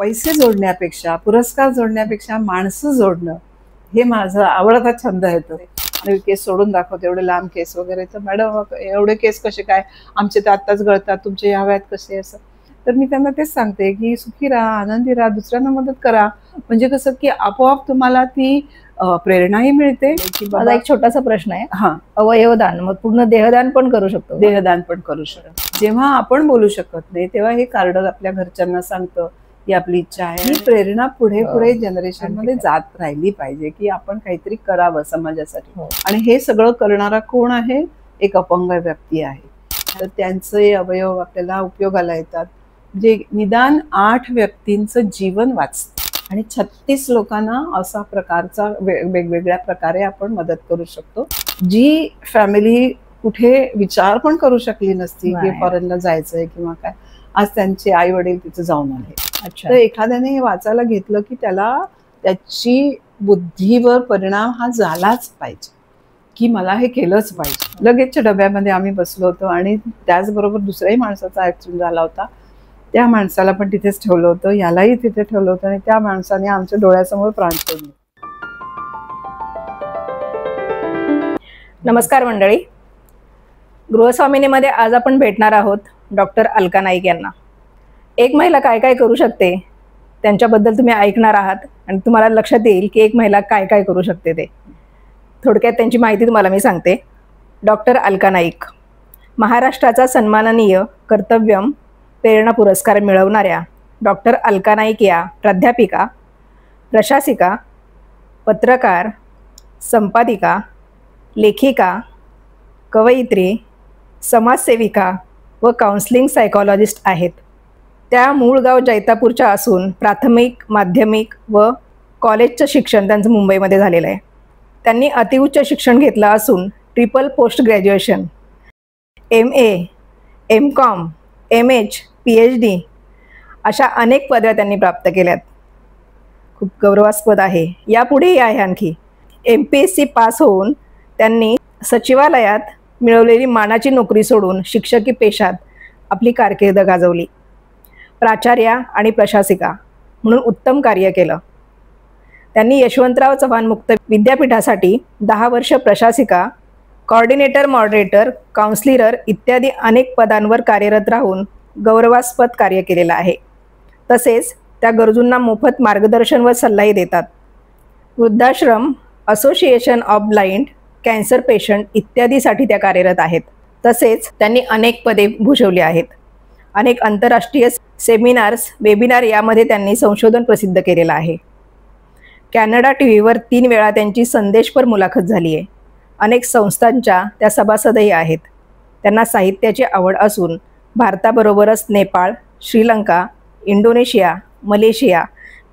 पैसे जोडण्यापेक्षा, पुरस्कार जोडण्यापेक्षा माणसं जोडणं हे माझा आवडता छंद आहे. तो आणि केस सोडून दाखवते, एवढे लांब केस वगैरे. तर मॅडम एवढे केस कसे काय, आमचे तर आत्ताच गळतात, तुमचे ह्या वयात कसे असं. तर मी त्यांना तेच सांगते की सुखी राहा, आनंदी राहा, दुसऱ्यांना मदत करा. म्हणजे कसं की आपोआप तुम्हाला ती प्रेरणाही मिळते. माझा एक छोटासा प्रश्न आहे. हा, अवयवदान मग पूर्ण देहदान पण करू शकतो? देहदान पण करू शकतो. जेव्हा आपण बोलू शकत नाही तेव्हा हे कार्ड आपल्या घरच्यांना सांगतं की आपली इच्छा आहे. ही प्रेरणा पुढे पुढे जनरेशन मध्ये जात राहिली पाहिजे की आपण काहीतरी करावं समाजासाठी. आणि हे सगळं करणारा कोण आहे? एक अपंग व्यक्ती आहे. तर त्यांचे अवयव आपल्याला उपयोगाला येतात. जे निदान 8 व्यक्तींचं जीवन वाचतं आणि 36 लोकांना असा प्रकारचा वेगवेगळ्या प्रकारे आपण मदत करू शकतो. जी फॅमिली कुठे विचार पण करू शकली नसती की फॉरेनला जायचंय किंवा काय, आज त्यांचे आई वडील तिथे जाऊन आले. तर एखाद्याने हे वाचायला घेतलं की त्याला त्याची बुद्धीवर परिणाम हा झालाच पाहिजे की मला हे केलंच पाहिजे. लगेचच्या डब्यामध्ये आम्ही बसलो होतो आणि त्याचबरोबर दुसऱ्याही माणसाचा ऍक्सिडेंट झाला होता. त्या माणसाला पण तिथेच ठेवलं होतं, यालाही तिथे ठेवलं होतं आणि त्या माणसाने आमच्या डोळ्यासमोर प्राण सोडले. नमस्कार मंडळी, गृहस्वामिनीमध्ये आज आपण भेटणार आहोत डॉक्टर अलका नाईक यांना. एक महिला काय काय करू शकते त्यांच्याबद्दल तुम्ही ऐकणार आहात आणि तुम्हाला लक्षात येईल की एक महिला काय काय करू शकते ते. थोडक्यात त्यांची माहिती तुम्हाला मी सांगते. डॉक्टर अलका नाईक महाराष्ट्राचा सन्माननीय कर्तव्यम प्रेरणा पुरस्कार मिळवणाऱ्या डॉक्टर अलका नाईक या प्राध्यापिका, प्रशासिका, पत्रकार, संपादिका, लेखिका, कवयित्री, समाजसेविका व काउन्सिलिंग सायकॉलॉजिस्ट आहेत. त्या मूळ गाव जैतापूरच्या असून प्राथमिक, माध्यमिक व कॉलेजचं शिक्षण त्यांचं मुंबईमध्ये झालेलं आहे. त्यांनी अतिउच्च शिक्षण घेतलं असून triple post graduation, MA, MCOM, MH, PhD अशा अनेक पदव्या त्यांनी प्राप्त केल्यात. खूप गौरवास्पद आहे. यापुढेही आहे आणखी. MPSC पास होऊन त्यांनी सचिवालयात मिळवलेली मानाची नोकरी सोडून शिक्षकी पेशात आपली कारकीर्द गाजवली. प्राचार्या आणि प्रशासिका म्हणून उत्तम कार्य केलं. त्यांनी यशवंतराव चव्हाण मुक्त विद्यापीठासाठी 10 वर्ष प्रशासिका, कॉर्डिनेटर, मॉडरेटर, काउन्सिलर इत्यादी अनेक पदांवर कार्यरत राहून गौरवास्पद कार्य केलेलं आहे. तसेच त्या गरजूंना मोफत मार्गदर्शन व सल्लाही देतात. वृद्धाश्रम, association of blind, cancer patient इत्यादीसाठी त्या कार्यरत आहेत. तसेच त्यांनी अनेक पदे भूषवली आहेत. अनेक आंतरराष्ट्रीय सेमिनार्स, वेबिनार यामध्ये त्यांनी संशोधन प्रसिद्ध केलेलं आहे. कॅनडा TVवर 3 वेळा त्यांची संदेशपर मुलाखत झाली आहे. अनेक संस्थांच्या त्या सभासदही आहेत. त्यांना साहित्याची आवड असून भारताबरोबरच नेपाळ, श्रीलंका, इंडोनेशिया, मलेशिया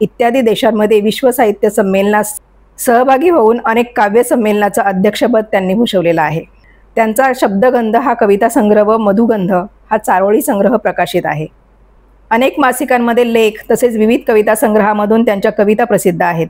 इत्यादी देशांमध्ये विश्व साहित्य संमेलनास सहभागी होऊन अनेक काव्य संमेलनाचं अध्यक्षपद त्यांनी भूषवलेलं आहे. त्यांचा शब्दगंध हा कविता संग्रह व मधुगंध हा चारोळी संग्रह प्रकाशित आहे. अनेक मासिकांमध्ये लेख तसेच विविध कविता संग्रहामधून त्यांच्या कविता प्रसिद्ध आहेत.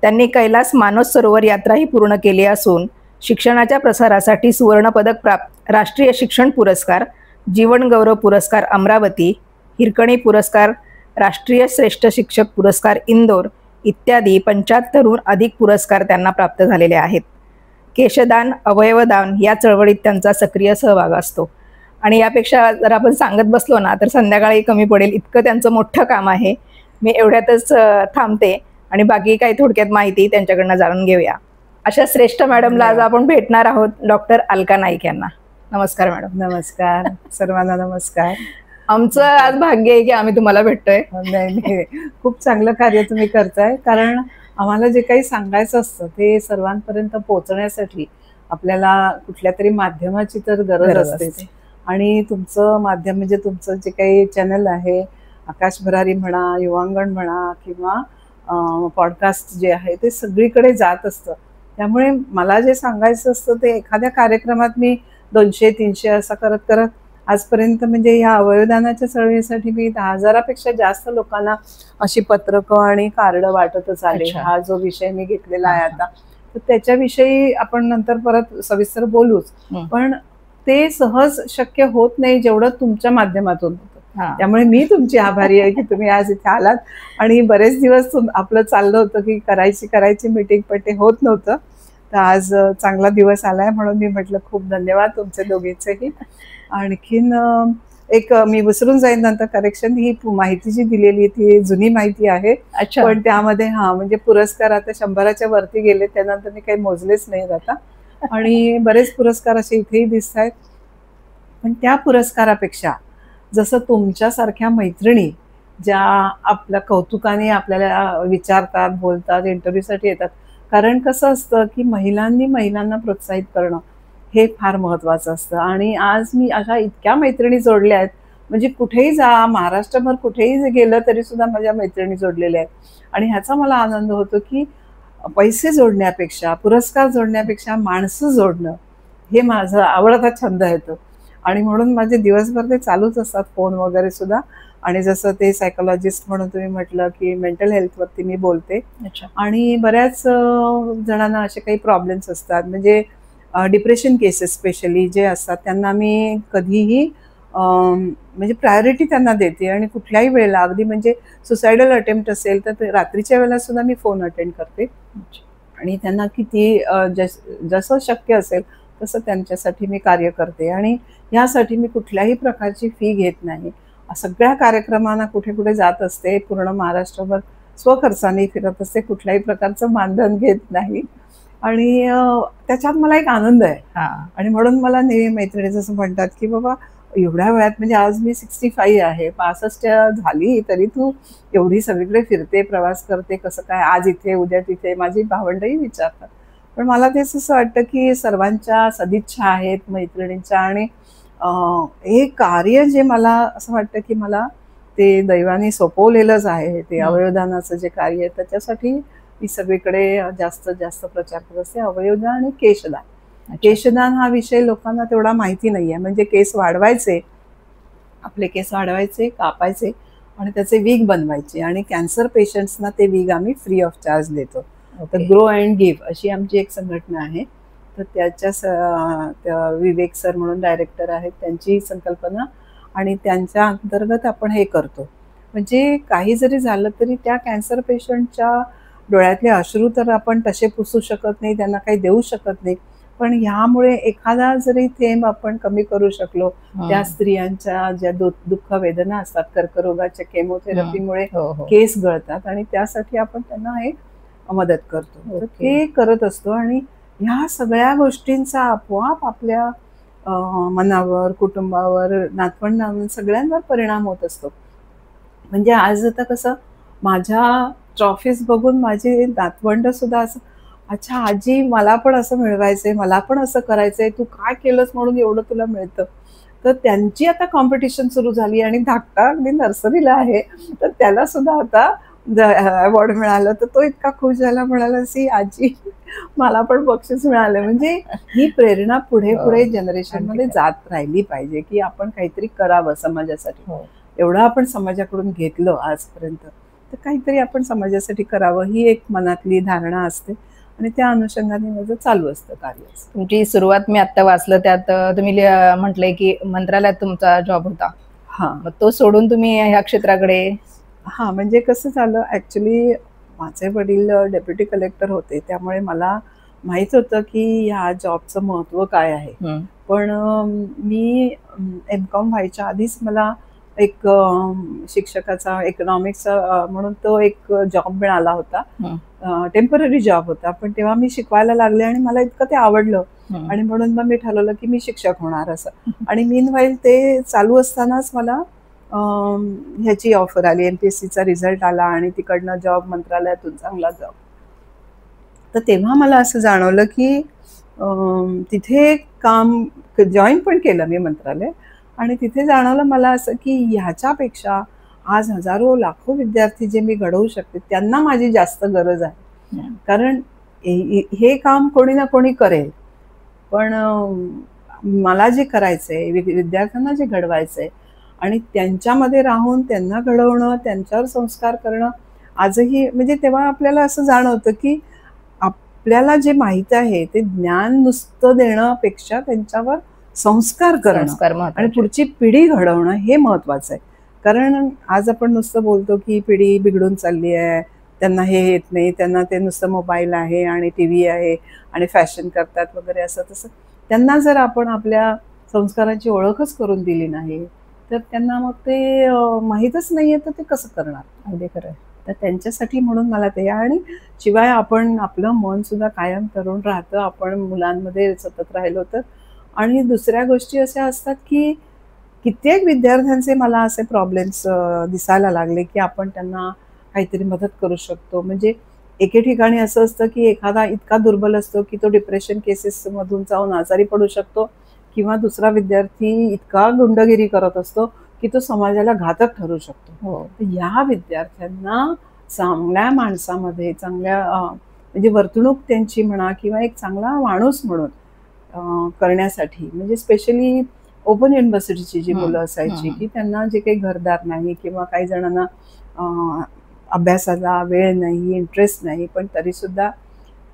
त्यांनी कैलास मानस सरोवर यात्राही पूर्ण केली असून शिक्षणाच्या प्रसारासाठी सुवर्णपदक प्राप्त, राष्ट्रीय शिक्षण पुरस्कार, जीवन गौरव पुरस्कार अमरावती, हिरकणी पुरस्कार, राष्ट्रीय श्रेष्ठ शिक्षक पुरस्कार इंदोर इत्यादी 75हून अधिक पुरस्कार त्यांना प्राप्त झालेले आहेत. केशदान, अवयवदान या चळवळीत त्यांचा सक्रिय सहभाग असतो. आणि यापेक्षा जर आपण सांगत बसलो ना तर संध्याकाळी कमी पडेल, इतकं त्यांचं मोठं काम आहे. मी एवढ्यातच थांबते आणि बाकी काही थोडक्यात माहिती त्यांच्याकडनं जाणून घेऊया. अशा श्रेष्ठ मॅडमला आज आपण भेटणार आहोत, डॉक्टर अलका नाईक यांना. नमस्कार मॅडम. नमस्कार सर्वांना. नमस्कार. आमचं आज भाग्य आहे की आम्ही तुम्हाला भेटतोय. नाही, खूप चांगलं कार्य तुम्ही करताय. कारण आम्हाला जे काही सांगायचं असतं ते सर्वांपर्यंत पोहोचण्यासाठी आपल्याला कुठल्या तरी माध्यमाची तर गरज असते. आणि तुमचं माध्यम म्हणजे तुमचं जे काही चॅनल आहे, आकाश भरारी म्हणा, युवांगण म्हणा किंवा पॉडकास्ट जे आहे ते सगळीकडे जात असतं. त्यामुळे मला जे सांगायचं असतं ते एखाद्या कार्यक्रमात मी 200-300 असं करत करत आजपर्यंत म्हणजे ह्या अवयवदानाच्या चळवळीसाठी मी 10,000पेक्षा जास्त लोकांना अशी पत्रकं आणि कार्ड वाटतच आले. हा जो विषय मी घेतलेला आहे आता, तर त्याच्याविषयी आपण नंतर परत सविस्तर बोलूच. पण ते सहज शक्य होत नाही जेवढं तुमच्या माध्यमातून होतं. हा. त्यामुळे मी तुमची आभारी आहे की तुम्ही आज इथे आलात. आणि बरेच दिवस आपलं चाललं होतं की करायची मीटिंग, पण ते होत नव्हतं. तर आज चांगला दिवस आलाय म्हणून मी म्हटलं खूप धन्यवाद तुमचे दोघींचेही. आणखीन एक मी विसरून जाईन नंतर करेक्शन, ही माहिती जी दिलेली ती जुनी माहिती आहे. अच्छा. पण त्यामध्ये म्हणजे पुरस्कार आता 100च्या वरती गेले, त्यानंतर मी काही मोजलेच नाहीत आता. आणि बरेच पुरस्कार असे इथेही दिसत आहेत. पण त्या पुरस्कारापेक्षा जसं तुमच्यासारख्या मैत्रिणी ज्या आपल्या कौतुकाने आपल्याला विचारतात, बोलतात, इंटरव्ह्यूसाठी येतात. कारण कसं असतं की महिलांना प्रोत्साहित करणं हे फार महत्वाचं असतं. आणि आज मी अशा इतक्या मैत्रिणी जोडल्या आहेत, म्हणजे कुठेही जा, महाराष्ट्रभर कुठेही गेलं तरी सुद्धा माझ्या मैत्रिणी जोडलेल्या आहेत. आणि ह्याचा मला आनंद होतो की पैसे जोडण्यापेक्षा, पुरस्कार जोडण्यापेक्षा माणसं जोडणं हे माझा आवडता छंद आहे तो. आणि म्हणून माझे दिवसभर ते चालूच असतात, फोन वगैरे सुद्धा. आणि जसं ते सायकोलॉजिस्ट म्हणून तुम्ही म्हटलं की मेंटल हेल्थवरती मी बोलते. आणि बऱ्याच जणांना असे काही प्रॉब्लेम्स असतात, म्हणजे डिप्रेशन केसेस स्पेशली जे असतात त्यांना मी कधीही म्हणजे प्रायोरिटी त्यांना देते. आणि कुठल्याही वेळेला, अगदी म्हणजे सुसायडल अटेम्प्ट असेल तर रात्रीच्या वेळेला सुद्धा मी फोन अटेंड करते. आणि त्यांना किती जसं शक्य असेल तसं त्यांच्यासाठी मी कार्य करते. आणि यासाठी मी कुठल्याही प्रकारची फी घेत नाही. सगळ्या कार्यक्रमांना कुठे कुठे जात असते, पूर्ण महाराष्ट्रभर स्वखर्चाने फिरत असते, कुठल्याही प्रकारचं मानधन घेत नाही. आणि त्याच्यात मला एक आनंद आहे. आणि म्हणून मला नेहमी मैत्रिणी जसं म्हणतात की बाबा एवढ्या वयात, म्हणजे आज मी 65 आहे, 65 झाली तरी तू एवढी सगळीकडे फिरते, प्रवास करते, कसं काय, आज इथे उद्या तिथे. माझी भावंडंही विचारतात. पण मला तेच असं वाटतं की सर्वांच्या सदिच्छा आहेत मैत्रिणींच्या. आणि हे कार्य जे मला असं वाटतं की मला ते दैवाने सोपवलेलंच आहे, ते अवयवदानाचं जे कार्य आहे, त्याच्यासाठी मी सगळीकडे जास्तीत जास्त प्रचार करत असते. अवयवदान आणि केशदान. केशदान हा विषय लोकांना तेवढा माहिती नाहीये. म्हणजे केस वाढवायचे, आपले केस वाढवायचे, कापायचे आणि त्याचे विग बनवायचे. आणि कॅन्सर पेशंट्सना ते विग आम्ही फ्री ऑफ चार्ज देतो. तर ग्रो अँड गिव्ह अशी आमची एक संघटना आहे. तर त्याच्या विवेक सर म्हणून डायरेक्टर आहेत, त्यांची संकल्पना. आणि त्यांच्या अंतर्गत आपण हे करतो. म्हणजे काही जरी झालं तरी त्या कॅन्सर पेशंटच्या डोळ्यातले अश्रू तर आपण तसे पुसू शकत नाही, त्यांना काही देऊ शकत नाही. पण ह्यामुळे एखादा जरी थेंब आपण कमी करू शकलो, त्या स्त्रियांच्या ज्या दुःख वेदना असतात, कर्करोगाच्या केमोथेरपीमुळे केस गळतात, आणि त्यासाठी आपण त्यांना हे मदत करतो. तर ते करत असतो. आणि ह्या सगळ्या गोष्टींचा आपोआप आपल्या मनावर, कुटुंबावर, नातवंडांवर, सगळ्यांवर परिणाम होत असतो. म्हणजे आज आता कसं माझ्या ट्रॉफीज बघून माझी नातवंड सुद्धा असं, अच्छा आजी मला पण असं मिळवायचंय, मला पण असं करायचंय, तू काय केलंस म्हणून एवढं तुला मिळतं. तर त्यांची आता कॉम्पिटिशन सुरू झाली. आणि धाकटा अगदी नर्सरीला आहे, तर त्याला सुद्धा आता अवॉर्ड मिळालं. तर तो इतका खुश झाला, म्हणाला सी आजी मला पण बक्षीस मिळालं. म्हणजे ही प्रेरणा पुढे पुढे जनरेशनमध्ये जात राहिली पाहिजे की आपण काहीतरी करावं समाजासाठी. एवढं आपण समाजाकडून घेतलं आजपर्यंत, तर काहीतरी आपण समाजासाठी करावं ही एक मनातली धारणा असते. आणि त्या अनुषंगाने माझं चालू असतं कार्य. तुमची सुरुवात मी आता वाचलं, त्यात तुम्ही म्हटलंय की मंत्रालयात तुमचा जॉब होता. मग तो सोडून तुम्ही ह्या क्षेत्राकडे. म्हणजे कसं झालं, ऍक्च्युली माझे वडील डेप्युटी कलेक्टर होते, त्यामुळे मला माहित होतं की ह्या जॉबचं महत्व काय आहे. पण मी MCOM व्हायच्या आधीच मला एक शिक्षकाचा, इकॉनॉमिक्सचा म्हणून तो एक जॉब मिळाला होता. टेम्पररी जॉब होता, पण तेव्हा मी शिकवायला लागले आणि मला इतकं ते आवडलं. आणि म्हणून मग मी ठरवलं की मी शिक्षक होणार असं. आणि मीनवाईल ते चालू असतानाच मला ह्याची ऑफर आली, MPSCचा रिझल्ट आला आणि तिकडनं जॉब, मंत्रालयातून चांगला जॉब. तर तेव्हा मला असं जाणवलं की तिथे काम जॉईन पण केलं मी मंत्रालय. आणि तिथे जाणवलं मला असं की ह्याच्यापेक्षा आज हजारो लाखो विद्यार्थी जे मी घडवू शकते त्यांना माझी जास्त गरज आहे. कारण हे काम कोणी ना कोणी करेल, पण मला जे करायचंय, विद्यार्थ्यांना जे घडवायचंय आणि त्यांच्यामध्ये राहून त्यांना घडवणं, त्यांच्यावर संस्कार करणं आजही, म्हणजे तेव्हा आपल्याला असं जाणवतं की आपल्याला जे माहित आहे ते ज्ञान नुसतं देण्यापेक्षा त्यांच्यावर संस्कार करणं आणि पुढची पिढी घडवणं हे महत्वाचं आहे. कारण आज आपण नुसतं बोलतो की ही पिढी बिघडून चालली आहे, त्यांना हे येत नाही, त्यांना ते नुसतं मोबाईल आहे आणि टी व्ही आहे आणि फॅशन करतात वगैरे असं तसं. त्यांना जर आपण आपल्या संस्काराची ओळखच करून दिली नाही तर त्यांना मग ते माहीतच नाहीये तर ते कसं करणार. अगदी खरं. तर त्यांच्यासाठी म्हणून मला ते, आणि शिवाय आपण आपलं मन सुद्धा कायम तरुण राहतं आपण मुलांमध्ये सतत राहिलो तर. आणि दुसऱ्या गोष्टी अशा असतात की कित्येक विद्यार्थ्यांचे मला असे प्रॉब्लेम्स दिसायला लागले की आपण त्यांना काहीतरी मदत करू शकतो. म्हणजे एके ठिकाणी असं असतं की एखादा इतका दुर्बल असतो की तो डिप्रेशन केसेस मधून जाऊन आजारी पडू शकतो, किंवा दुसरा विद्यार्थी इतका गुंडगिरी करत असतो की तो समाजाला घातक ठरू शकतो. हो. तर या विद्यार्थ्यांना चांगल्या माणसामध्ये, चांगल्या म्हणजे वर्तणूक त्यांची म्हणा किंवा एक चांगला माणूस म्हणून करण्यासाठी, म्हणजे स्पेशली ओपन युनिव्हर्सिटीची जी मुलं असायची की त्यांना जे काही घरदार नाही किंवा काही जणांना अभ्यासाला वेळ नाही, इंटरेस्ट नाही, पण तरीसुद्धा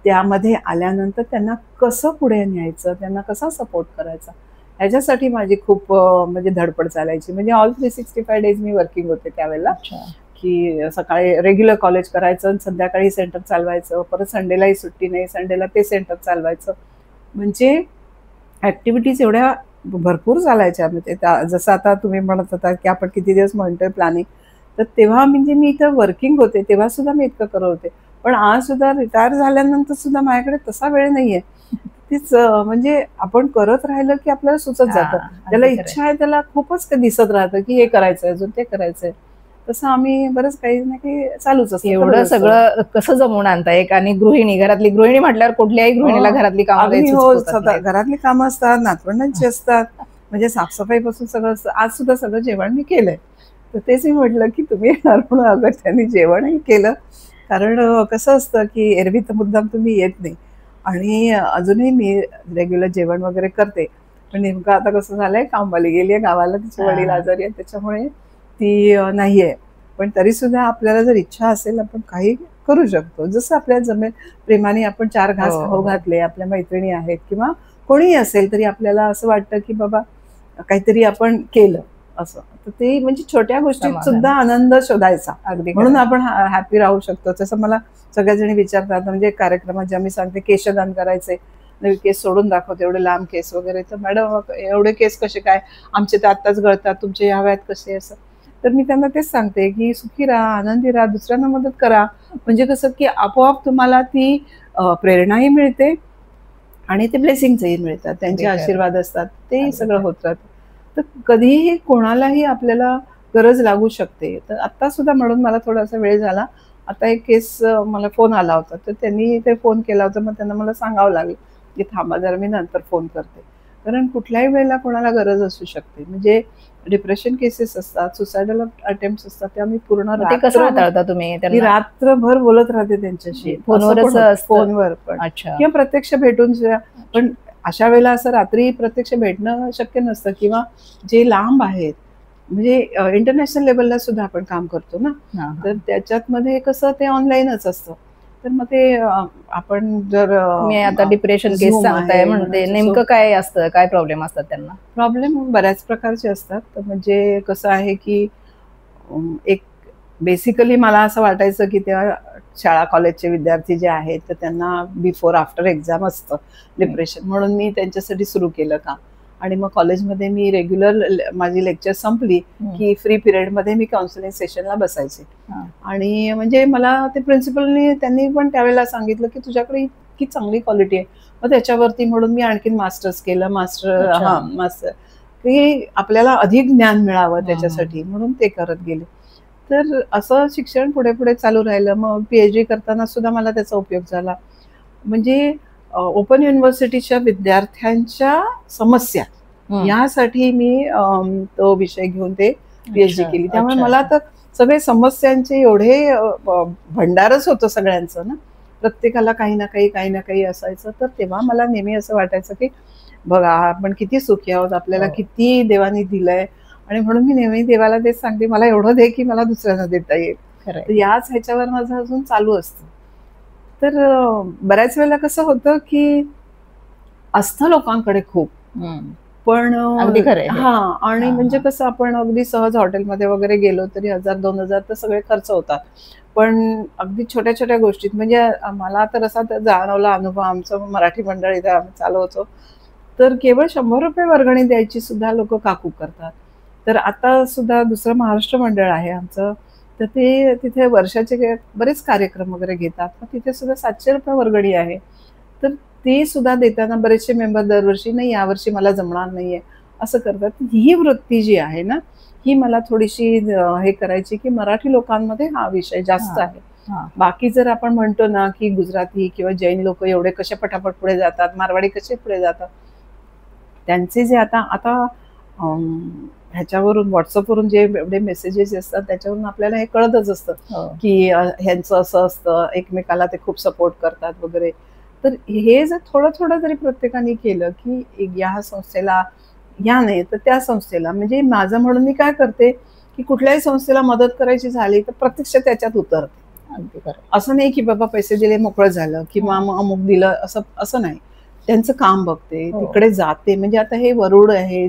त्यामध्ये आल्यानंतर त्यांना कसं पुढे न्यायचं, त्यांना कसा सपोर्ट करायचा, ह्याच्यासाठी माझी खूप म्हणजे धडपड चालायची. म्हणजे ऑल 365 डेज मी वर्किंग होते त्यावेळेला, की सकाळी रेग्युलर कॉलेज करायचं, संध्याकाळी सेंटर चालवायचं, परत संडेलाही सुट्टी नाही, संडेला ते सेंटर चालवायचं. म्हणजे ॲक्टिव्हिटीज एवढ्या भरपूर चालायच्या. म्हणजे जसं आता तुम्ही म्हणत होता की आपण किती दिवस म्हणतोय प्लॅनिंग, तर तेव्हा म्हणजे मी इथं वर्किंग होते तेव्हा सुद्धा मी इतकं करत होते. पण आज सुद्धा रिटायर झाल्यानंतर सुद्धा माझ्याकडे तसा वेळ नाहीये. तीच म्हणजे आपण करत राहिलं की आपल्याला सुचत जातं. त्याला इच्छा आहे त्याला खूपच दिसत राहतं की हे करायचंय, अजून ते करायचंय. तसं आम्ही बरंच काही ना काही चालूच असतं. एवढं सगळं कसं जमवून आणता? एक आणि गृहिणी, घरातली गृहिणी म्हटल्यावर कुठल्याही गृहिणीला घरातली कामं, घरातली कामं असतात, नातवंडांची असतात, म्हणजे साफसफाईपासून सगळं असतं. आज सुद्धा सगळं जेवण मी केलंय. तर तेच मी म्हटलं की तुम्ही येणार म्हणून अगं त्यांनी जेवणही केलं. कारण कसं असतं की एरवी तर मुद्दाम तुम्ही येत नाही, आणि अजूनही मी रेग्युलर जेवण वगैरे करते. पण नेमकं आता कसं झालंय, कामवाली गेली आहे गावाला, तिचे वडील आजारी आहेत त्याच्यामुळे ती नाहीये. पण तरी सुद्धा आपल्याला जर इच्छा असेल आपण काही करू शकतो. जसं आपल्या जमेल प्रेमाने आपण 4 घास खाऊ घातले, आपल्या मैत्रिणी आहेत किंवा कोणीही असेल तरी आपल्याला असं वाटतं की बाबा काहीतरी आपण केलं असं. तर ते म्हणजे छोट्या गोष्टीत सुद्धा आनंद शोधायचा. अगदी म्हणून आपण हॅपी राहू शकतो. तसं मला सगळ्या जणी विचारतात, म्हणजे कार्यक्रमात जेव्हा मी सांगते केशदान करायचे, नवी केस सोडून दाखवते, एवढे लांब केस वगैरे, तर मॅडम एवढे केस कसे काय, आमचे तर आत्ताच गळतात, तुमचे ह्या वयात कसे, असं. तर मी त्यांना तेच सांगते की सुखी राहा, आनंदी राहा, दुसऱ्यांना मदत करा. म्हणजे कसं की आपोआप तुम्हाला ती प्रेरणाही मिळते आणि ते ब्लेसिंग्सही मिळतात, त्यांचे आशीर्वाद असतात, ते सगळं होत राहतं. तर कधीही कोणालाही आपल्याला गरज लागू शकते. तर आत्ता सुद्धा म्हणून मला थोडासा वेळ झाला. आता एक केस मला फोन आला होता, तर त्यांनी ते फोन केला होता, मग त्यांना मला सांगावं लागलं की थांबा जरा मी नंतर फोन करते. कारण कुठल्याही वेळेला कोणाला गरज असू शकते. म्हणजे डिप्रेशन केसेस असतात, सुसायडल अटेम्प्ट्स असतात, त्या मी पूर्ण रात्रभर बोलत राहते त्यांच्याशी, फोनवर पण किंवा प्रत्यक्ष भेटून. पण अशा वेळेला असं रात्री प्रत्यक्ष भेटणं शक्य नसतं, किंवा जे लांब आहेत, म्हणजे इंटरनॅशनल लेवलला सुद्धा आपण काम करतो ना, तर त्याच्यात मध्ये कसं ते ऑनलाईनच असतं. तर मग ते आपण जर आता डिप्रेशन केस सांगताय म्हणते, नेमकं काय असतं, काय प्रॉब्लेम असतात त्यांना? प्रॉब्लेम बऱ्याच प्रकारचे असतात. म्हणजे कसं आहे की एक बेसिकली मला असं वाटायचं की त्या शाळा कॉलेजचे विद्यार्थी जे आहेत तर त्यांना बिफोर आफ्टर एक्झाम असतं डिप्रेशन, म्हणून मी त्यांच्यासाठी सुरू केलं काम. आणि मग कॉलेजमध्ये मी रेग्युलर माझी लेक्चर संपली की फ्री पिरियडमध्ये मी काउन्सिलिंग सेशनला बसायचे. आणि म्हणजे मला ते प्रिन्सिपलनी त्यांनी पण त्यावेळेला सांगितलं की तुझ्याकडे इतकी चांगली क्वालिटी आहे, मग त्याच्यावरती म्हणून मी आणखीन मास्टर्स केलं. मास्टर की आपल्याला अधिक ज्ञान मिळावं त्याच्यासाठी, म्हणून ते करत गेले. तर असं शिक्षण पुढे पुढे चालू राहिलं. मग PhD करताना सुद्धा मला त्याचा उपयोग झाला. म्हणजे ओपन युनिव्हर्सिटीच्या विद्यार्थ्यांच्या समस्या यासाठी मी तो विषय घेऊन ते PhD केली. त्यामुळे मला तर सगळे समस्यांचे एवढे भंडारच होतं सगळ्यांचं ना, प्रत्येकाला काही ना काही असायचं. तर तेव्हा मला नेहमी असं वाटायचं की बघा आपण किती सुखी आहोत, आपल्याला किती देवाने दिलंय, आणि म्हणून मी नेहमी देवाला तेच सांगते, मला एवढं दे की मला दुसऱ्यांना देता येईल. तर याच ह्याच्यावर माझं अजून चालू असतं. तर बऱ्याच वेळेला कसं होतं की असतं लोकांकडे खूप, पण अगदी खरं आहे हे. हा, आणि हा, म्हणजे हा. कसं आपण अगदी सहज हॉटेलमध्ये वगैरे गेलो तरी 1000-2000 तर सगळे खर्च होतात. पण अगदी छोट्या छोट्या गोष्टीत म्हणजे मला तर असा जाणवला अनुभव, आमचं मराठी मंडळ इथे आम्ही चालवतो, तर केवळ 100 रुपये वर्गणी द्यायची सुद्धा लोक काकू करतात. तर आता सुद्धा दुसरं महाराष्ट्र मंडळ आहे आमचं, तर ते तिथे वर्षाचे बरेच कार्यक्रम वगैरे घेतात, मग तिथे सुद्धा 700 रुपये वर्गणी आहे. तर ते सुद्धा देताना बरेचसे मेंबर दरवर्षी, नाही यावर्षी मला जमणार नाहीये असं करतात. ही वृत्ती जी आहे ना, ही मला थोडीशी हे करायची की मराठी लोकांमध्ये हा विषय जास्त आहे. बाकी जर आपण म्हणतो ना की गुजराती किंवा जैन लोक एवढे कसे पटापट पुढे जातात, मारवाडी कसे पुढे जातात, त्यांचे जे आता आता ह्याच्यावरून व्हॉट्सअपवरून जे एवढे मेसेजेस असतात त्याच्यावरून आपल्याला हे कळतच असतं की ह्यांचं असं असतं, एकमेकाला ते खूप सपोर्ट करतात वगैरे. तर हे जर थोडं थोडं जरी प्रत्येकाने केलं की या संस्थेला, या नाही तर त्या संस्थेला, म्हणजे माझं म्हणून मी काय करते की कुठल्याही संस्थेला मदत करायची झाली तर प्रत्यक्ष त्याच्यात उतरते. असं नाही की बाबा पैसे दिले मोकळं झालं किंवा अमुक दिलं, असं नाही. त्यांचं काम बघते, तिकडे जाते. म्हणजे आता हे वरुड आहे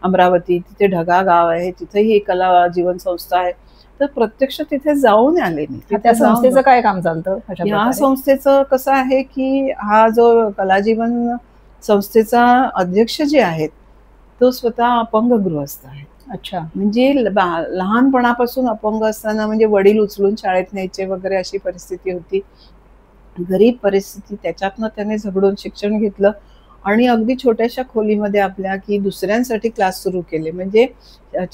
अमरावती, तिथे ढगा गाव आहे, तिथेही कला जीवन संस्था आहे, तर प्रत्यक्ष तिथे जाऊन आले मी. त्या संस्थेचं काय काम चालतं? या संस्थेचं कसं आहे की हा जो कलाजीवन संस्थेचा अध्यक्ष जे आहेत तो स्वतः अपंग गृहस्थ आहे. अच्छा. म्हणजे लहानपणापासून अपंग असताना म्हणजे वडील उचलून शाळेत न्यायचे वगैरे अशी परिस्थिती होती, गरीब परिस्थिती. त्याच्यातनं त्याने झगडून शिक्षण घेतलं आणि अगदी छोट्याशा खोलीमध्ये आपल्या की दुसऱ्यांसाठी क्लास सुरू केले. म्हणजे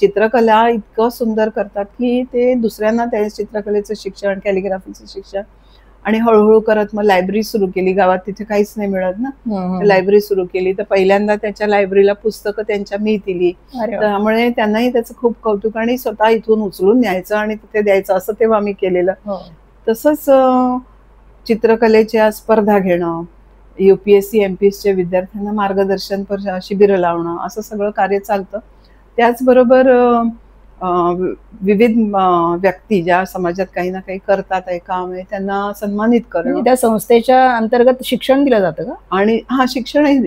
चित्रकला इतकं सुंदर करतात की ते दुसऱ्यांना त्या चित्रकलेचं शिक्षण, कॅलिग्राफीचं शिक्षण, आणि हळूहळू करत मग लायब्ररी सुरू केली. गावात तिथे काहीच नाही मिळत ना, लायब्ररी सुरू केली. तर पहिल्यांदा त्याच्या लायब्ररीला पुस्तकं त्यांच्या मी दिली, त्यामुळे त्यांनाही त्याचं खूप कौतुक, आणि स्वतः इथून उचलून न्यायचं आणि तिथे द्यायचं, असं तेव्हा मी केलेलं. तसंच चित्रकलेच्या स्पर्धा घेणं, UPSC MPSCच्या विद्यार्थ्यांना मार्गदर्शन शिबिरं लावणं, असं सगळं कार्य चालतं. त्याचबरोबर विविध व्यक्ती ज्या समाजात काही ना काही करतात आहे, काम आहे, त्यांना सन्मानित करणं. त्या संस्थेच्या अंतर्गत शिक्षण दिलं जातं का? आणि शिक्षणही,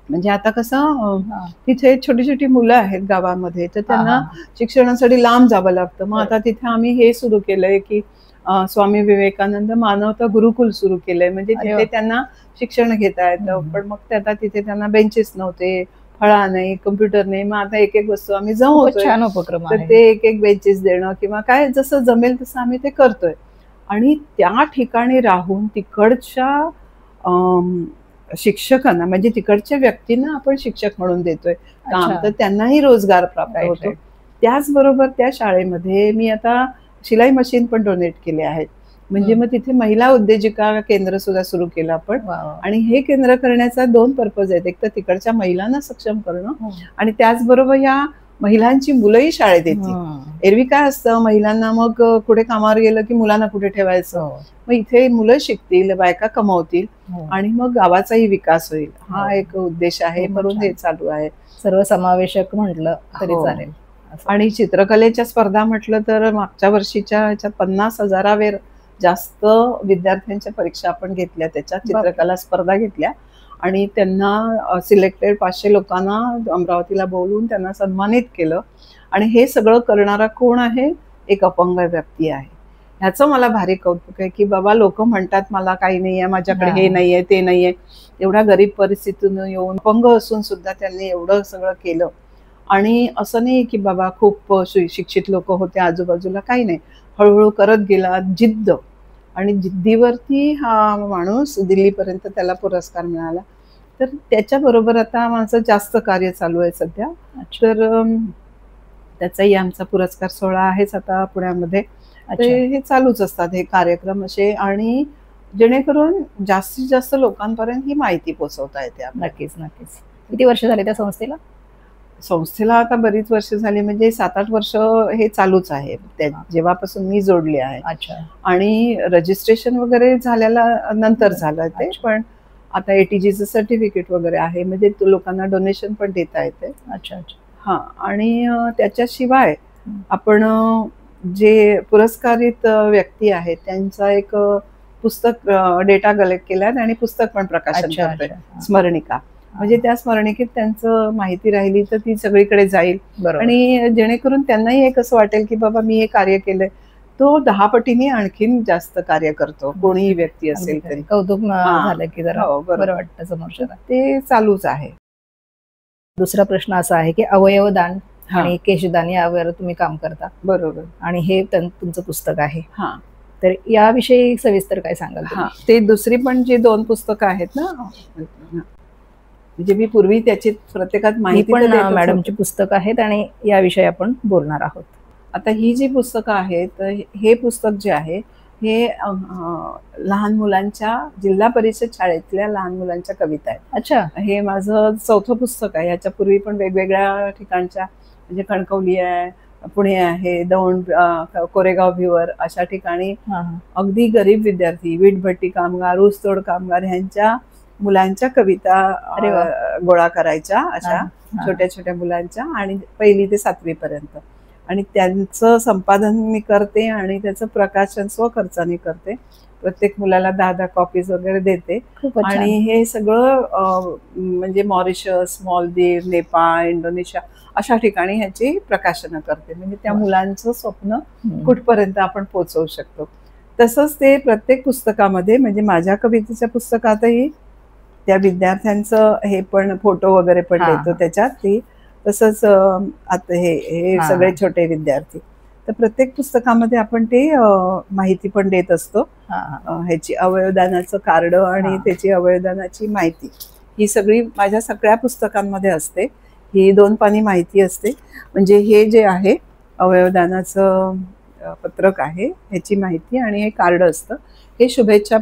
म्हणजे आता कसं तिथे छोटी छोटी मुलं आहेत गावामध्ये, तर त्यांना शिक्षणासाठी लांब जावं लागतं. मग आता तिथे आम्ही हे सुरू केलंय की स्वामी विवेकानंद मानवता गुरुकुल सुरू केलंय. म्हणजे तिथे त्यांना शिक्षण घेता येतं. पण मग आता तिथे त्यांना बेंचेस नव्हते, फळा नाही, कम्प्युटर नाही. मग आता एक एक वस्तू आम्ही जमवतोय. छान उपक्रम तर ते एक एक बेंचेस देणं किंवा काय जसं जमेल तसं आम्ही ते करतोय. आणि त्या ठिकाणी राहून तिकडच्या शिक्षकांना, म्हणजे तिकडच्या व्यक्तींना आपण शिक्षक म्हणून देतोय काम, तर त्यांनाही रोजगार प्राप्त होतो. त्याचबरोबर त्या शाळेमध्ये मी आता शिलाई मशीन पण डोनेट केले आहेत. म्हणजे मग तिथे महिला उद्योजिका केंद्र सुद्धा सुरू केलं आपण. आणि हे केंद्र करण्याचा 2 पर्पज आहेत. एक तर तिकडच्या महिलांना सक्षम करणं, आणि त्याचबरोबर या महिलांची मुलंही शाळेत येतील. एरवी काय असतं, महिलांना मग कुठे कामावर गेलं की मुलांना कुठे ठेवायचं, मग इथे मुलं शिकतील, बायका कमावतील, आणि मग गावाचाही विकास होईल. हा एक उद्देश आहे, म्हणून हे चालू आहे. सर्वसमावेशक म्हटलं तरी चालेल. आणि चित्रकलेच्या स्पर्धा म्हटलं तर मागच्या वर्षीच्या ह्याच्यात 50,000 जास्त विद्यार्थ्यांच्या परीक्षा आपण घेतल्या, त्याच्यात चित्रकला स्पर्धा घेतल्या, आणि त्यांना सिलेक्टेड 500 लोकांना अमरावतीला बोलवून त्यांना सन्मानित केलं. आणि हे सगळं करणारा कोण आहे? एक अपंग व्यक्ती आहे. ह्याचं मला भारी कौतुक आहे की बाबा लोक म्हणतात मला काही नाहीये, माझ्याकडे हे नाहीये, ते नाहीये. एवढ्या गरीब परिस्थितीतून येऊन अपंग असून सुद्धा त्यांनी एवढं सगळं केलं. आणि असं नाही की बाबा खूप शिक्षित लोक होते आजूबाजूला, काही नाही. हळूहळू करत गेला, जिद्द, आणि जिद्दीवरती हा माणूस दिल्लीपर्यंत त्याला पुरस्कार मिळाला. तर त्याच्याबरोबर आता माझं जास्त कार्य चालू आहे सध्या. तर त्याचाही आमचा पुरस्कार सोहळा आहेच आता पुण्यामध्ये. हे चालूच असतात हे कार्यक्रम असे, आणि जेणेकरून जास्तीत जास्त लोकांपर्यंत ही माहिती पोहोचवता येते. नक्कीच नक्कीच. किती वर्ष झाले त्या संस्थेला? संस्थेला आता बरीच वर्ष झाली, म्हणजे 7-8 वर्ष हे चालूच आहे, जेव्हापासून मी जोडली आहे. आणि रजिस्ट्रेशन वगैरे झालेला नंतर झालं ते, पण आता ATGचं सर्टिफिकेट वगैरे आहे, म्हणजे लोकांना डोनेशन पण देता येते. हा, आणि त्याच्याशिवाय आपण जे पुरस्कारित व्यक्ती आहेत त्यांचा एक पुस्तक डेटा कलेक्ट केलाय आणि पुस्तक पण प्रकाशन करतोय, स्मरणिका. म्हणजे त्या स्मरणिकेत त्यांचं माहिती राहिली तर ती सगळीकडे जाईल बरोबर. आणि जेणेकरून त्यांनाही एक असं वाटेल की बाबा मी हे कार्य केलंय, तो 10 पटीने आणखीन जास्त कार्य करतो, कोणीही व्यक्ती अगदी असेल खरं. तरी. कौतुक हा. झालं की जरा हो, बरोबर. बरं वाटतं समोरच्याला. ते चालूच आहे. दुसरा प्रश्न असा आहे की अवयवदान हा, आणि केशदान यावर तुम्ही काम करता बरोबर. आणि हे तुमचं पुस्तक आहे, हा तर याविषयी सविस्तर काय सांगाल हा तुम्ही? ते दुसरी पण जी 2 पुस्तकं आहेत ना, म्हणजे मी पूर्वी त्याची प्रत्येकात ही माहिती पण तर देतच मॅडमची होते. पुस्तकं आहेत आणि याविषयी आपण बोलणार आहोत. आता ही जी पुस्तकं आहेत, हे पुस्तक जे आहे हे लहान मुलांच्या जिल्हा परिषद शाळेतल्या लहान मुलांच्या कविता आहेत. अच्छा. हे माझं 4थं पुस्तक आहे. याच्यापूर्वी पण वेगवेगळ्या ठिकाणच्या, म्हणजे कणकवली आहे, पुणे आहे, दौंड, कोरेगाव भिवर अशा ठिकाणी हा, हा. अगदी गरीब विद्यार्थी, वीटभट्टी कामगार, ऊसतोड कामगार ह्यांच्या मुलांच्या कविता अरे वा. गोळा करायच्या, अशा हा, हा. छोट्या छोट्या मुलांच्या, आणि 1ली ते 7वी पर्यंत. आणि त्यांचं संपादन मी करते आणि त्याचं प्रकाशन स्वखर्चाने करते. प्रत्येक मुलाला 10-10 कॉपीज वगैरे देते. खूपच छान. आणि हे सगळं म्हणजे मॉरिशस, मालदीव, नेपाळ, इंडोनेशिया अशा ठिकाणी ह्याची प्रकाशनं करते. म्हणजे त्या वा. मुलांचं स्वप्न हम्म. कुठपर्यंत आपण पोहोचवू शकतो. तसंच ते प्रत्येक पुस्तकामध्ये, म्हणजे माझ्या कवितेच्या पुस्तकातही त्या विद्यार्थ्यांचं हे पण फोटो वगैरे पण हा, देतो हा. त्याच्यात ती. तसंच आता हे हा. सगळे छोटे विद्यार्थी, तर प्रत्येक पुस्तकामध्ये आपण ते माहिती पण देत असतो. हा, हा. ह्याची अवयवदानाचं कार्ड आणि हा. त्याची अवयवदानाची माहिती ही सगळी माझ्या सगळ्या पुस्तकांमध्ये असते. ही 2 पानी माहिती असते. म्हणजे हे जे आहे अवयवदानाचं पत्रक आहे, ह्याची माहिती, आणि हे कार्ड असतं. हे शुभेच्छा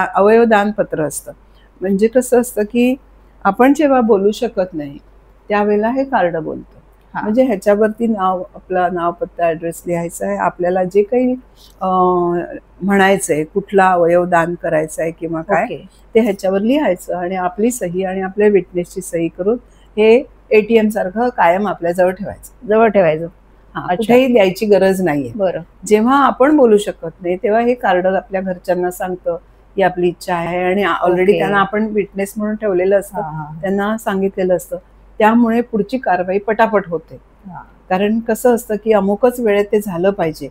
अवयवदान पत्र असतं. म्हणजे कसं असतं की आपण जेव्हा बोलू शकत नाही त्यावेळेला हे कार्ड बोलतं. हा. म्हणजे ह्याच्यावरती आपलं नाव, पत्ता, ॲड्रेस लिहायचं आहे. आपल्याला जे काही म्हणायचंय, कुठला अवयव दान करायचं आहे किंवा काय, ओके. ते ह्याच्यावर लिहायचं आणि आपली सही आणि आपल्या विटनेसची सही करून हे ATM सारखं कायम आपल्या जवळ ठेवायचं. जवळ ठेवायचं. हा, कुठेही द्यायची गरज नाहीये. बरं. जेव्हा आपण बोलू शकत नाही तेव्हा हे कार्ड आपल्या घरच्यांना सांगतं की आपली इच्छा आहे, आणि ऑलरेडी ओके. त्यांना आपण विटनेस म्हणून ठेवलेलं असतं, हा, हा. त्यांना सांगितलेलं असतं. त्यामुळे पुढची कारवाई पटापट होते. हा. कारण कसं असतं की अमुकच वेळेत ते झालं पाहिजे,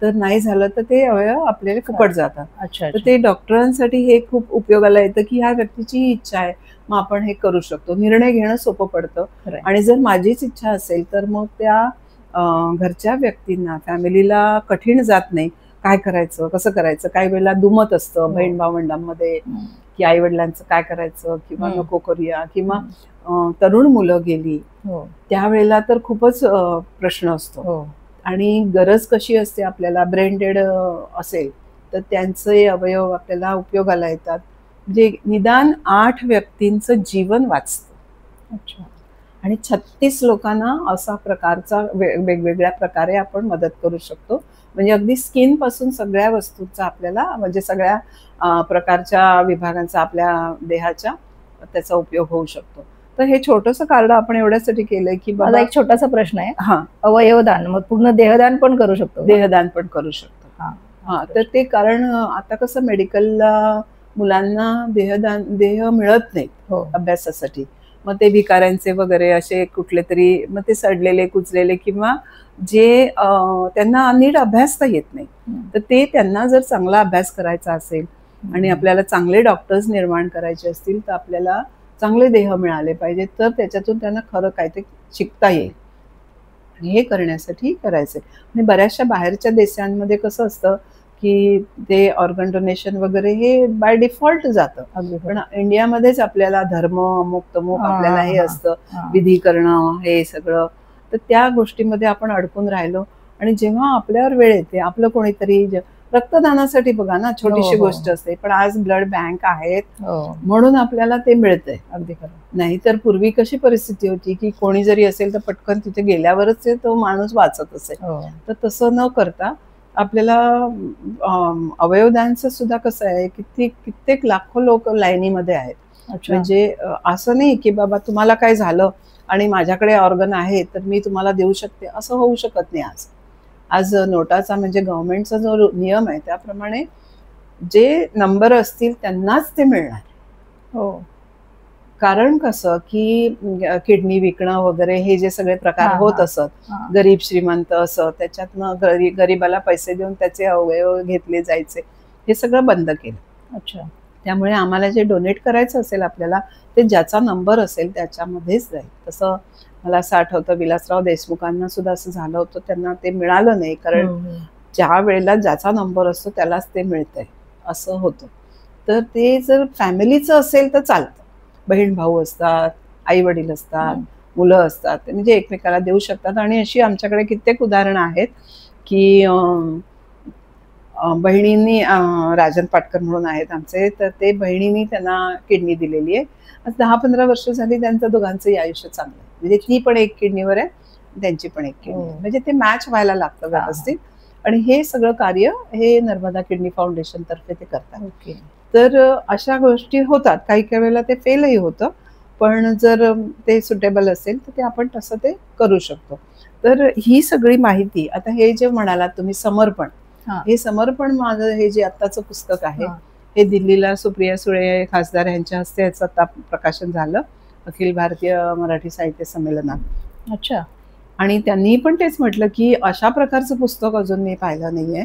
तर नाही झालं तर ते अवयव आपल्याला फुकट जातात. अच्छा, तर अच्छा. ते डॉक्टरांसाठी हे खूप उपयोगाला येतं की ह्या व्यक्तीची ही इच्छा आहे, मग आपण हे करू शकतो. निर्णय घेणं सोपं पडतं. Right. आणि जर माझीच इच्छा असेल तर मग त्या घरच्या व्यक्तींना, फॅमिलीला कठीण जात नाही. काय करायचं, कसं करायचं, काही वेळेला दुमत असतं हो. बहीण भावंडांमध्ये हम्म. की आई वडिलांचं काय करायचं किंवा हम्म. नको करूया, किंवा तरुण मुलं गेली हो. त्यावेळेला तर खूपच प्रश्न असतो. हो. आणि गरज कशी असते, आपल्याला ब्रेन डेड असेल तर त्यांचे अवयव आपल्याला उपयोगाला येतात. म्हणजे निदान 8 व्यक्तींचं जीवन वाचतं. अच्छा. आणि 36 लोकांना असा प्रकारचा वेगवेगळ्या प्रकारे आपण मदत करू शकतो. म्हणजे अगदी स्किन पासून सगळ्या वस्तूंचा आपल्याला, म्हणजे सगळ्या प्रकारच्या विभागांचा आपल्या देहाच्या त्याचा उपयोग होऊ शकतो. तर हे छोटंसं कार्ड आपण एवढ्यासाठी केलंय की माझा बाबा, एक छोटासा प्रश्न आहे. हा, अवयवदान मग पूर्ण देहदान पण करू शकतो? देहदान पण करू शकतो. हा. हा, तर ते कारण आता कसं मेडिकलला मुलांना देह मिळत नाहीत हो. अभ्यासासाठी. मग ते भिकाऱ्यांचे वगैरे असे कुठले तरी, मग ते सडलेले कुचलेले, किंवा जे त्यांना नीट अभ्यासता येत नाही, तर ते त्यांना जर चांगला अभ्यास करायचा असेल आणि आपल्याला चांगले डॉक्टर्स निर्माण करायचे असतील तर आपल्याला चांगले देह मिळाले पाहिजे, तर त्याच्यातून त्यांना खरं काय ते शिकता येईल. आणि हे करण्यासाठी करायचे. आणि बऱ्याचशा बाहेरच्या देशांमध्ये कसं असतं की ते ऑर्गन डोनेशन वगैरे हे बाय डिफॉल्ट जातं. अगदी पण इंडियामध्येच आपल्याला धर्म अमुक तमुक हा, आपल्याला हे हा, असतं, हा. विधी करणं हे सगळं, तर त्या गोष्टीमध्ये आपण अडकून राहिलो. आणि जेव्हा आपल्यावर वेळ येते, आपलं कोणीतरी रक्तदानासाठी बघा ना, छोटीशी हो, हो. गोष्ट असते, पण आज ब्लड बँक आहेत हो. म्हणून आपल्याला ते मिळतंय. अगदी खरं. नाहीतर पूर्वी कशी परिस्थिती होती की कोणी जरी असेल तर पटकन तिथे गेल्यावरच तो माणूस वाचत असेल. हो. तर तसं न करता आपल्याला अवयवदानचं सुद्धा कसं आहे, कित्येक लाखो लोक लाईनीमध्ये आहेत. अच्छा. म्हणजे असं नाही की बाबा तुम्हाला काय झालं आणि माझ्याकडे ऑर्गन आहे तर मी तुम्हाला देऊ शकते, असं होऊ शकत नाही. आज नोटाचा, म्हणजे गव्हर्नमेंटचा जो नियम आहे त्याप्रमाणे जे नंबर असतील त्यांनाच ते मिळणार. हो. कारण कसं की किडनी विकणं वगैरे हे जे सगळे प्रकार हा, होत हा. असत, हा. गरीब श्रीमंत असं, त्याच्यातनं गरीबाला पैसे देऊन त्याचे अवयव घेतले जायचे, हे सगळं बंद केलं. अच्छा. त्यामुळे आम्हाला जे डोनेट करायचं असेल आपल्याला, ते ज्याचा नंबर असेल त्याच्यामध्येच जाईल. तसं मला असं आठवतं विलासराव देशमुखांना सुद्धा असं झालं होतं, त्यांना ते मिळालं नाही, कारण ज्या वेळेला ज्याचा नंबर असतो त्यालाच ते मिळतंय असं होतं. तर ते जर फॅमिलीचं असेल तर चालतं, बहीण भाऊ असतात, आई वडील असतात, मुलं असतात, म्हणजे एकमेकाला देऊ शकतात. आणि अशी आमच्याकडे कित्येक उदाहरणं आहेत की बहिणींनी, राजन पाटकर म्हणून आहेत आमचे, तर ते बहिणींनी त्यांना किडनी दिलेली आहे. आज 10-15 वर्ष झाली त्यांचं दोघांचंही आयुष्य चांगलं आहे. म्हणजे ती पण एक किडनीवर आहे, त्यांची पण एक किडनी आहे. म्हणजे ते मॅच व्हायला लागतं व्यवस्थित. आणि हे सगळं कार्य हे नर्मदा किडनी फाउंडेशन तर्फे ते करतात. ओके. तर अशा गोष्टी होतात, काही काही वेळेला ते फेलही होतं, पण जर ते सुटेबल असेल तर ते आपण तसं ते करू शकतो. तर ही सगळी माहिती, आता हे जे म्हणालात तुम्ही समर्पण, हे समर्पण माझं हे जे आत्ताचं पुस्तक आहे, हे दिल्लीला सुप्रिया सुळे खासदार यांच्या हस्ते याचं आता प्रकाशन झालं अखिल भारतीय मराठी साहित्य संमेलनात. अच्छा. आणि त्यांनी पण तेच म्हटलं की अशा प्रकारचं पुस्तक अजून मी पाहिलं नाहीये.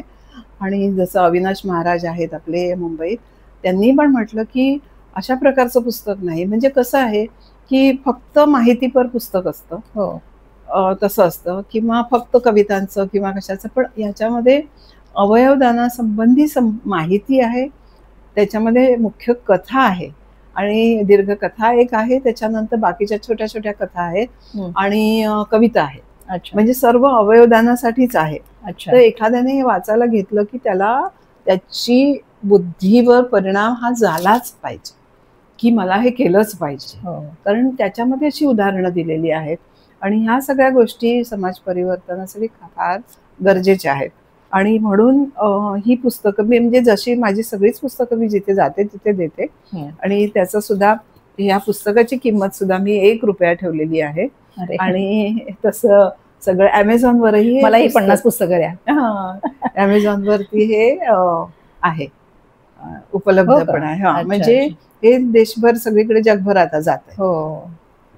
आणि जसं अविनाश महाराज आहेत आपले मुंबईत, त्यांनी पण म्हटलं की अशा प्रकारचं पुस्तक नाही. म्हणजे कसं आहे की फक्त माहितीपर पुस्तक असतं, तसं असतं, किंवा फक्त कवितांचं किंवा कशाचं, पण याच्यामध्ये अवयवदानासंबंधी माहिती आहे, त्याच्यामध्ये मुख्य कथा आहे आणि दीर्घकथा एक आहे, त्याच्यानंतर बाकीच्या छोट्या छोट्या कथा आहेत आणि कविता आहेत. म्हणजे सर्व अवयवदानासाठीच आहे. तर एखाद्याने हे वाचायला घेतलं की त्याला त्याची बुद्धीवर परिणाम हा झालाच पाहिजे की मला हे केलंच पाहिजे, कारण त्याच्यामध्ये अशी उदाहरणं दिलेली आहेत. आणि ह्या सगळ्या गोष्टी समाज परिवर्तनासाठी फार गरजेच्या आहेत. आणि म्हणून ही पुस्तकं मी, म्हणजे जशी माझी सगळीच पुस्तकं मी जिथे जाते तिथे देते. आणि त्याचं सुद्धा, या पुस्तकाची किंमत सुद्धा मी 1 रुपया ठेवलेली आहे. आणि तसं सगळं ॲमेझॉनवरही, मलाही 50 पुस्तकं द्या. ॲमेझॉनवरती हे आहे, उपलब्ध पण आहे. म्हणजे हे देशभर सगळीकडे जगभर आता जात आहे.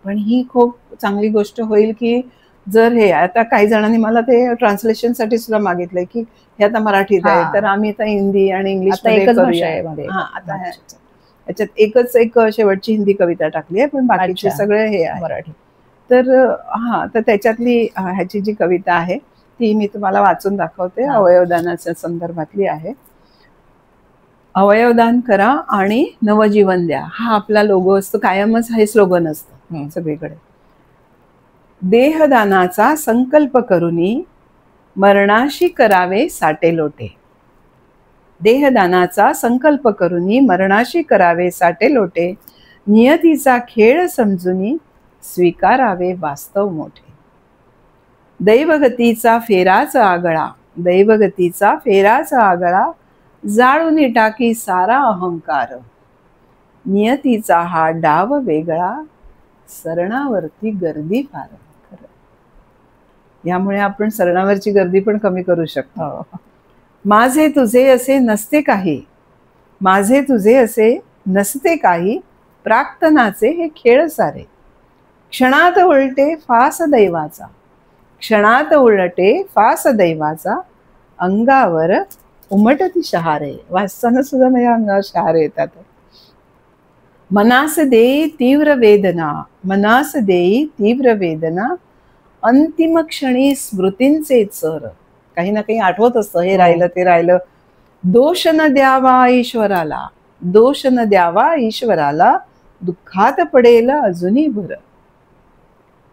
पण ही खूप चांगली गोष्ट होईल की जर हे, आता काही जणांनी मला ते ट्रान्सलेशनसाठी सुद्धा मागितलंय की हे आता मराठीत आहे, तर आम्ही आता हिंदी आणि इंग्लिश मध्ये करूया. आता याच्यात एकच एक शेवटची हिंदी कविता टाकली आहे, पण बाकीचे सगळे हे आहे मराठी. तर तर त्याच्यातली ह्याची जी कविता आहे ती मी तुम्हाला वाचून दाखवते, अवयवदानाच्या संदर्भातली आहे. अवयवदान करा आणि नवजीवन द्या, हा आपला लोगो असतो, कायमच हे स्लोगन असतं सगळीकडे. देहदानाचा संकल्प करूनी मरणाशी करावे साटे लोटे. देहदानाचा संकल्प करूनी मरणाशी करावे साटे लोटे. नियतीचा खेळ समजूनी स्वीकारावे वास्तव मोठे. दैवगतीचा फेराचा आगळा, दैवगतीचा फेराचा आगळा, जाळूनी टाकी सारा अहंकार. नियतीचा हा डाव वेगळा, सरणावरती गर्दी फार. यामुळे आपण सरणावरची गर्दी पण कमी करू शकतो. माझे तुझे असे नसते काही, माझे तुझे असे नसते काही, प्राक्तनाचे हे खेळ सारे. क्षणात उलटे फास दैवाचा, क्षणात उलटे फास दैवाचा, अंगावर उमटती शहारे. वाचताना सुद्धा माझ्या अंगावर शहारे येतात. मनास देई तीव्र वेदना, मनास देई तीव्र वेदना, अंतिम क्षणी स्मृतींचे चर. काही ना काही आठवत असतं, हे राहिलं ते राहिलं. दोष न द्यावा ईश्वराला, दोष न द्यावा ईश्वराला, दुःखात पडेल अजूनही भर.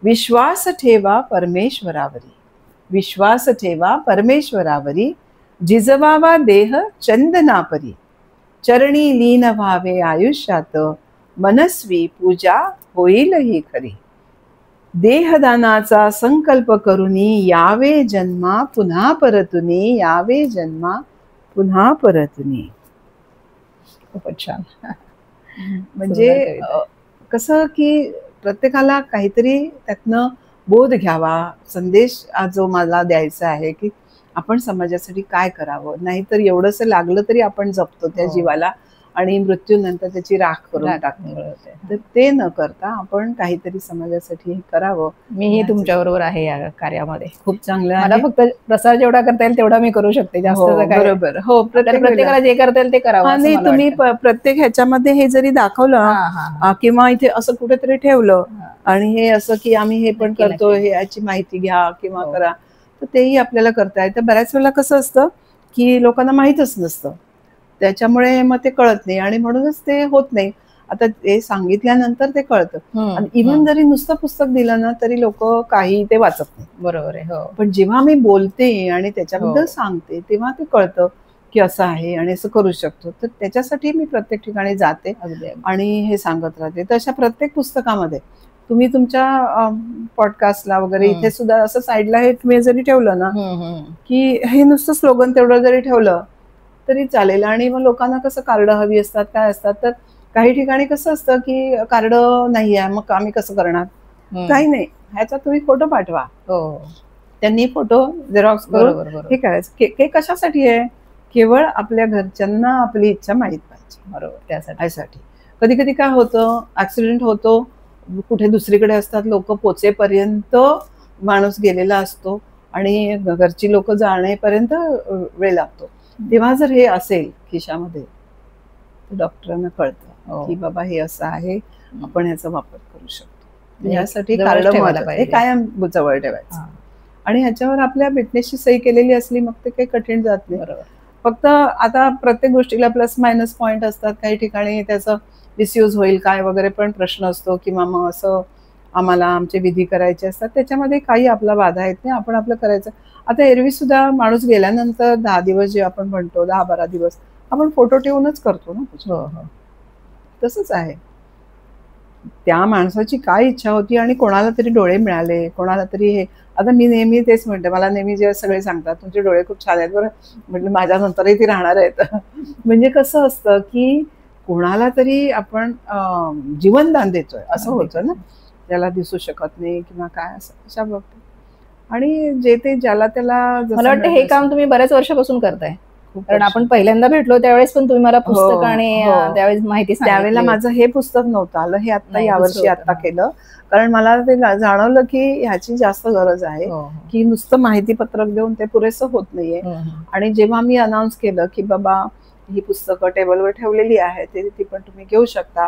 विश्वास ठेवा परमेश्वरावरी, विश्वास ठेवा परमेश्वरावरी, जिजवावा देह चंदनापरी. चरणी लीन व्हावे आयुष्यात, मनस्वी पूजा होईल ही खरी. देहदानाचा संकल्प करूनी यावे जन्मा पुन्हा परतुनी, यावे जन्मा पुन्हा परतुनी. खूपच छान. म्हणजे कसं की प्रत्येकाला काहीतरी त्यातनं बोध घ्यावा, संदेश जो मला द्यायचा आहे की आपण समाजासाठी काय करावं. नाहीतर एवढंसं लागलं तरी आपण जपतो त्या जीवाला आणि मृत्यूनंतर त्याची राख करून राख टाकणे. मिळवते. तर ते न करता आपण काहीतरी समाजासाठी हे करावं. मीही तुमच्या बरोबर आहे या कार्यामध्ये. खूप चांगलं मला आहे. फक्त प्रसार जेवढा करता येईल तेवढा मी करू शकते. जास्त हो, काय बरोबर. हो, प्रत्येकाला जे करता येईल ते करावं असं नाही मला तुम्ही वाटतं. प्रत्येक ह्याच्यामध्ये हे जरी दाखवलं हां, हां. किंवा इथे असं कुठेतरी ठेवलं हां. आणि हे असं की आम्ही हे पण नक्की, करतो, नक्की. हे याची माहिती घ्या किंवा हो. करा, तर तेही आपल्याला करता येतं. बऱ्याच वेळेला कसं असतं की लोकांना माहीतच नसतं, त्याच्यामुळे मग ते कळत नाही आणि म्हणूनच ते होत नाही. आता ते सांगितल्यानंतर ते कळतं. आणि इव्हन जरी नुसतं पुस्तक दिलं ना तरी लोक काही ते वाचत नाही. बरोबर आहे. हो. पण जेव्हा मी बोलते आणि त्याच्याबद्दल हो. सांगते तेव्हा ते कळतं की असं आहे आणि असं करू शकतो. तर त्याच्यासाठी मी प्रत्येक ठिकाणी जाते अगदी. आणि हे सांगत राहते. तर अशा प्रत्येक पुस्तकामध्ये तुम्ही तुमच्या पॉडकास्टला वगैरे इथे सुद्धा असं साईडला हे तुम्ही जरी ठेवलं ना की हे नुसतं स्लोगन तेवढं जरी ठेवलं तरी चालेल. आणि मग लोकांना कसं कार्ड हवी असतात, काय असतात, तर काही ठिकाणी कसं असतं की कार्ड नाही आहे, मग आम्ही कसं करणार. काही नाही, ह्याचा तुम्ही फोटो पाठवा. त्यांनी फोटो झेरॉक्स करून हे करायचं. हे कशासाठी आहे, केवळ आपल्या घरच्यांना आपली इच्छा माहीत पाहिजे. बरोबर, त्यासाठी कधी कधी काय होतं, ऍक्सिडेंट होतो, कुठे दुसरीकडे असतात लोक, पोचेपर्यंत माणूस गेलेला असतो आणि घरची लोक जाण्यापर्यंत वेळ लागतो. तेव्हा जर हे असेल खिशामध्ये तर डॉक्टरांना कळतं की बाबा हे असं आहे, आपण ह्याचा वापर करू शकतो. यासाठी कार्ड हे कायम जवळ ठेवायचं आणि ह्याच्यावर आपल्या फिटनेसची सही केलेली असली मग ते काही कठीण जात नाही. फक्त आता प्रत्येक गोष्टीला प्लस मायनस पॉईंट असतात. काही ठिकाणी त्याचं मिसयूज होईल काय वगैरे पण प्रश्न असतो किंवा मग असं आम्हाला आमचे विधी करायचे असतात, त्याच्यामध्ये काही आपला बाधा येत नाही, आपण आपलं करायचं. आता एरवी सुद्धा माणूस गेल्यानंतर 10 दिवस जे आपण म्हणतो, 10-12 दिवस आपण फोटो ठेवूनच करतो ना. तसंच आहे. त्या माणसाची काय इच्छा होती आणि कोणाला तरी डोळे मिळाले, कोणाला तरी हे. आता मी नेहमी तेच म्हणते, मला नेहमी जेव्हा सगळे सांगतात तुमचे डोळे खूप छान आहेत बरं, म्हटलं माझ्या नंतरही ती राहणार आहेत. म्हणजे कसं असतं की कोणाला तरी आपण जीवनदान देतोय असं होतं ना, ज्याला दिसू शकत नाही किंवा काय असं अशा बाबतीत. आणि जे ते ज्याला त्याला मला वाटतं हे काम तुम्ही बऱ्याच वर्षापासून करताय. कारण आपण पहिल्यांदा भेटलो त्यावेळेस पण तुम्ही मला पुस्तक आणि त्यावेळेस माहिती सांगितली. त्यावेळेला माझं हे पुस्तक नव्हतं आलं, हे आता यावर्षी आता केलं. कारण मला ते जाणवलं की ह्याची जास्त गरज आहे की नुसतं माहिती पत्रक देऊन ते पुरेसं होत नाहीये. आणि जेव्हा मी अनाऊन्स केलं की बाबा ही पुस्तकं टेबलवर ठेवलेली आहेत, ती पण तुम्ही घेऊ शकता,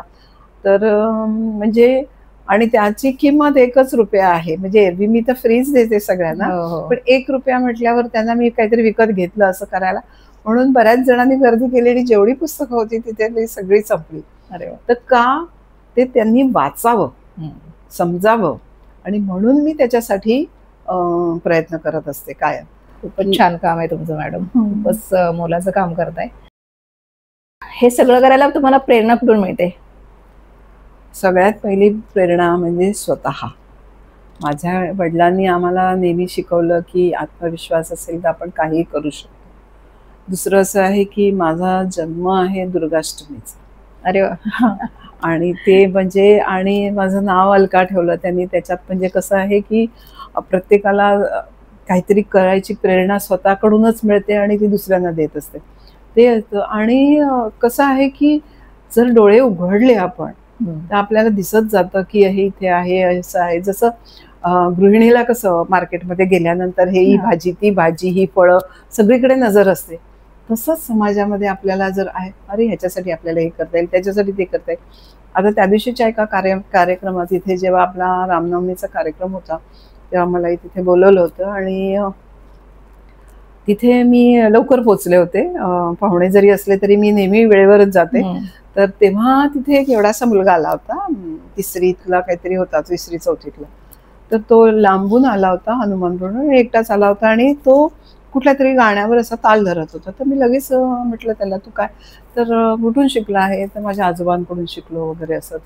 तर म्हणजे आणि त्याची किंमत ₹1 आहे. म्हणजे एरवी मी तर फ्रीज देते सगळ्यांना, पण ₹1 म्हटल्यावर त्यांना मी काहीतरी विकत घेतलं असं करायला, म्हणून बऱ्याच जणांनी गर्दी केली आणि जेवढी पुस्तकं होती तिथे सगळी संपली. तर का ते त्यांनी वाचावं, समजावं, आणि म्हणून मी त्याच्यासाठी प्रयत्न करत असते कायम. खूपच छान काम आहे तुमचं मॅडम, खूपच मोलाचं काम करताय. हे सगळं करायला तुम्हाला प्रेरणा कुठून मिळते? सगळ्यात पहिली प्रेरणा म्हणजे स्वतः. माझ्या वडिलांनी आम्हाला नेहमी शिकवलं की आत्मविश्वास असेल तर आपण काहीही करू शकतो. दुसरं असं आहे की माझा जन्म आहे दुर्गाष्टमीचा. अरे वा. आणि ते म्हणजे, आणि माझं नाव अलका ठेवलं त्यांनी. त्याच्यात म्हणजे कसं आहे की प्रत्येकाला काहीतरी करायची प्रेरणा स्वतःकडूनच मिळते आणि ती दुसऱ्यांना देत असते ते. आणि कसं आहे की जर डोळे उघडले आपण तर आपल्याला दिसत जातं की हे इथे आहे, असं आहे. जसं गृहिणीला कसं मार्केटमध्ये गेल्यानंतर हे ही भाजी, ती भाजी, ही फळं सगळीकडे नजर असते, तसंच समाजामध्ये आपल्याला जर आहे, अरे ह्याच्यासाठी आपल्याला हे करता येईल, त्याच्यासाठी ते करता येईल. आता त्या दिवशीच्या एका कार्यक्रमात इथे जेव्हा आपला रामनवमीचा कार्यक्रम होता तेव्हा मला तिथे बोलवलं होतं आणि तिथे मी लवकर पोचले होते. पाहुणे जरी असले तरी मी नेहमी वेळेवरच जाते. तर तेव्हा तिथे एक एवढासा मुलगा आला होता, 3रीतला काहीतरी होता, 3री-4थीतला. तर तो लांबून आला होता, हनुमान रोडवर एकटाच आला होता आणि तो कुठल्या तरी गाण्यावर असा ताल धरत होता. तर मी लगेच म्हटलं त्याला, तू काय? तर कुठून शिकला आहे? तर माझ्या आजोबांकडून शिकलो वगैरे असं.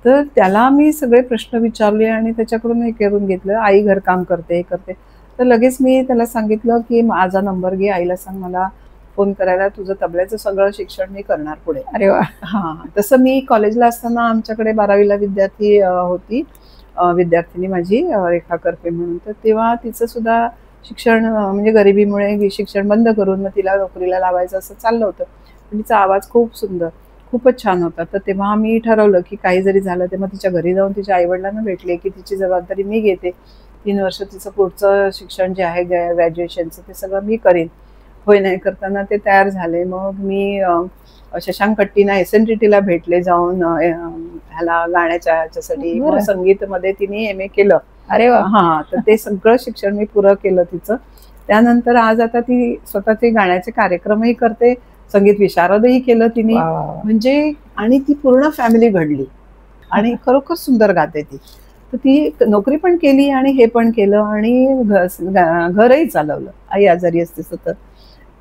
तर त्याला मी सगळे प्रश्न विचारले आणि त्याच्याकडून हे करून घेतलं. आई घरकाम करते, हे करते. तर लगेच मी त्याला सांगितलं की माझा नंबर घे, आईला सांग मला फोन करायला, तुझं तबल्याचं सगळं शिक्षण मी करणार पुढे. अरे वा. हां, तसं मी कॉलेजला असताना आमच्याकडे 12वीला विद्यार्थी होती, विद्यार्थिनी माझी रेखा करपे म्हणून. तर तेव्हा तिचं सुद्धा शिक्षण म्हणजे गरिबीमुळे शिक्षण बंद करून मग तिला नोकरीला लावायचं असं चाललं होतं. तिचा आवाज खूप सुंदर. खूपच छान होता. तर तेव्हा मी ठरवलं की काही जरी झालं तेव्हा तिच्या घरी जाऊन तिच्या आईवडिलांना भेटले की तिची जबाबदारी मी घेते. 3 वर्ष तिचं पुढचं शिक्षण जे आहे ग्रॅज्युएशनचं ते सगळं मी करीन. होय नाही करताना ते तयार झाले. मग मी शशांक कट्टीना SNTTला भेटले जाऊन ह्याला गाण्याच्या ह्याच्यासाठी. मग बरं. संगीतमध्ये तिने MA केलं. अरे वा. हां, तर ते सगळं शिक्षण मी पुरं केलं तिचं. त्यानंतर आज आता ती स्वतःचे गाण्याचे कार्यक्रमही करते, संगीत विशारदही केलं तिने. वा, वा, वा. म्हणजे आणि ती पूर्ण फॅमिली घडली आणि खरोखर सुंदर गाते ती. तर ती नोकरी पण केली आणि हे पण केलं आणि घरही चालवलं. आई आजारी असते सतत.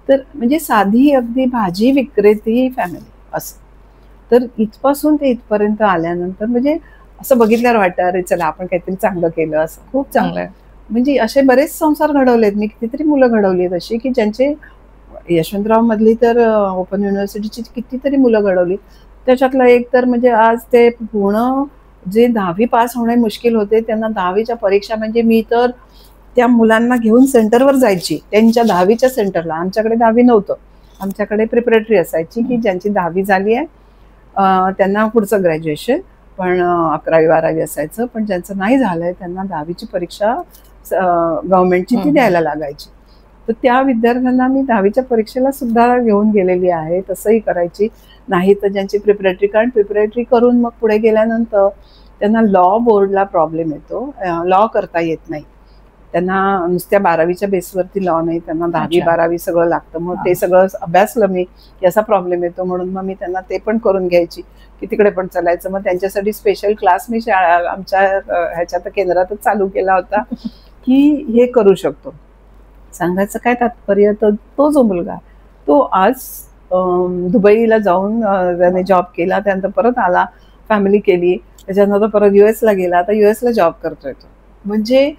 तर म्हणजे साधी अगदी भाजी विक्रेती फॅमिली असं. तर इथपासून ते इथपर्यंत आल्यानंतर म्हणजे असं बघितल्यावर वाटतं अरे चला आपण काहीतरी चांगलं केलं असं. खूप चांगलं आहे. म्हणजे असे बरेच संसार घडवलेत मी, कितीतरी मुलं घडवली आहेत अशी की ज्यांचे यशवंतराव मधली तर ओपन युनिव्हर्सिटीची कितीतरी मुलं घडवली. त्याच्यातलं एक तर म्हणजे आज ते पूर्ण जे 10वी पास होणे मुश्किल होते त्यांना 10वीच्या परीक्षा म्हणजे मी तर त्या मुलांना घेऊन सेंटरवर जायची त्यांच्या 10वीच्या सेंटरला. आमच्याकडे 10वी नव्हतं, आमच्याकडे प्रिपरेटरी असायची की ज्यांची 10वी झाली आहे त्यांना पुढचं ग्रॅज्युएशन, पण 11वी 12वी असायचं. पण ज्यांचं नाही झालंय त्यांना 10वीची परीक्षा गव्हर्नमेंटची ती द्यायला लागायची. तर त्या विद्यार्थ्यांना मी 10वीच्या परीक्षेला सुद्धा घेऊन गेलेली आहे. तसंही करायची. नाही तर ज्यांची प्रिपरेटरी, कारण प्रिपरेटरी करून मग पुढे गेल्यानंतर त्यांना लॉ बोर्डला प्रॉब्लेम येतो. लॉ करता येत नाही त्यांना. नुसत्या 12वीच्या बेसवरती लॉ नाही, त्यांना 10वी अच्छा. 12वी सगळं लागतं. मग ते सगळं अभ्यासलं मी की असा प्रॉब्लेम येतो म्हणून मग मी त्यांना ते पण करून घ्यायची की तिकडे पण चालायचं. मग त्यांच्यासाठी स्पेशल क्लास मी आमच्या ह्याच्यात केंद्रातच चालू केला होता की हे करू शकतो. सांगायचं काय तात्पर्य, तर तो जो मुलगा तो आज दुबईला जाऊन त्याने जॉब केला, त्यानंतर परत आला, फॅमिली केली, त्याच्यानंतर परत US ला गेला, आता US ला जॉब करतोय तो. म्हणजे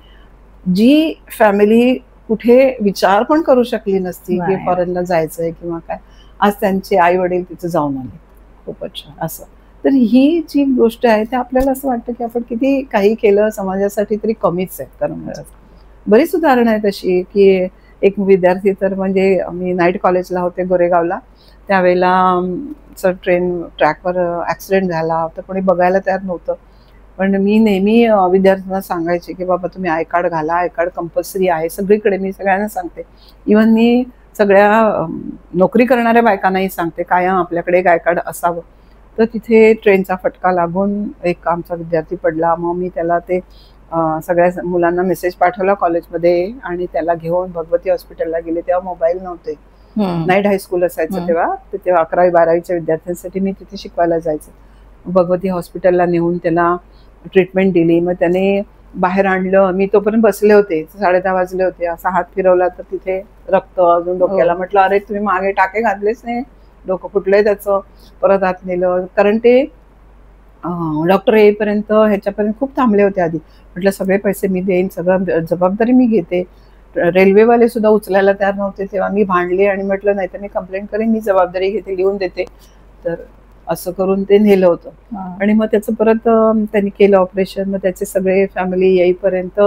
जी फॅमिली कुठे विचार पण करू शकली नसती की नाही. फॉरेनला जायचंय किंवा काय, आज त्यांचे आई वडील तिथे जाऊन आले. खूपच छान असं. तर ही जी गोष्ट आहे ते आपल्याला असं वाटतं की आपण किती काही केलं समाजासाठी तरी कमीच आहे खरं म्हणजे. बरीच उदाहरणं आहेत अशी की एक विद्यार्थी तर म्हणजे मी नाईट कॉलेजला होते गोरेगावला, त्यावेळेला ट्रेन ट्रॅकवर ॲक्सिडेंट झाला तर कोणी बघायला तयार नव्हतं. पण मी नेहमी विद्यार्थ्यांना सांगायचे की बाबा तुम्ही आय कार्ड घाला, आय कार्ड कंपल्सरी आहे सगळीकडे. मी सगळ्यांना सांगते, इव्हन मी सगळ्या नोकरी करणाऱ्या बायकांनाही सांगते कायम आपल्याकडे एक आय कार्ड असावं. तर तिथे ट्रेनचा फटका लागून एक आमचा विद्यार्थी पडला. मग मी त्याला ते सगळ्या मुलांना मेसेज पाठवला कॉलेजमध्ये आणि त्याला घेऊन भगवती हॉस्पिटलला गेले. तेव्हा मोबाईल नव्हते, नाईट हायस्कूल असायचं तेव्हा. तर तेव्हा 11वी 12वीच्या विद्यार्थ्यांसाठी मी तिथे शिकवायला जायचं. भगवती हॉस्पिटलला नेऊन त्याला ट्रीटमेंट दिली. मग त्याने बाहेर आणलं, मी तोपर्यंत बसले होते, 10:30 वाजले होते. असा हात फिरवला तर तिथे रक्त अजून डोक्याला. म्हटलं अरे तुम्ही मागे टाके घातलेच नाही, डोकं फुटलंय त्याचं. परत आत नेलं, कारण ते डॉक्टर येईपर्यंत ह्याच्यापर्यंत खूप थांबले होते आधी. म्हटलं सगळे पैसे मी देईन, सगळं जबाबदारी मी घेते. रेल्वेवाले सुद्धा उचलायला तयार नव्हते. तेव्हा मी भांडले आणि म्हटलं नाही तर मी कंप्लेंट करेन, मी जबाबदारी घेते, लिहून देते. तर असं करून ते नेलं होतं. आणि मग त्याचं परत त्यांनी केलं ऑपरेशन. मग त्याचे सगळे फॅमिली येईपर्यंत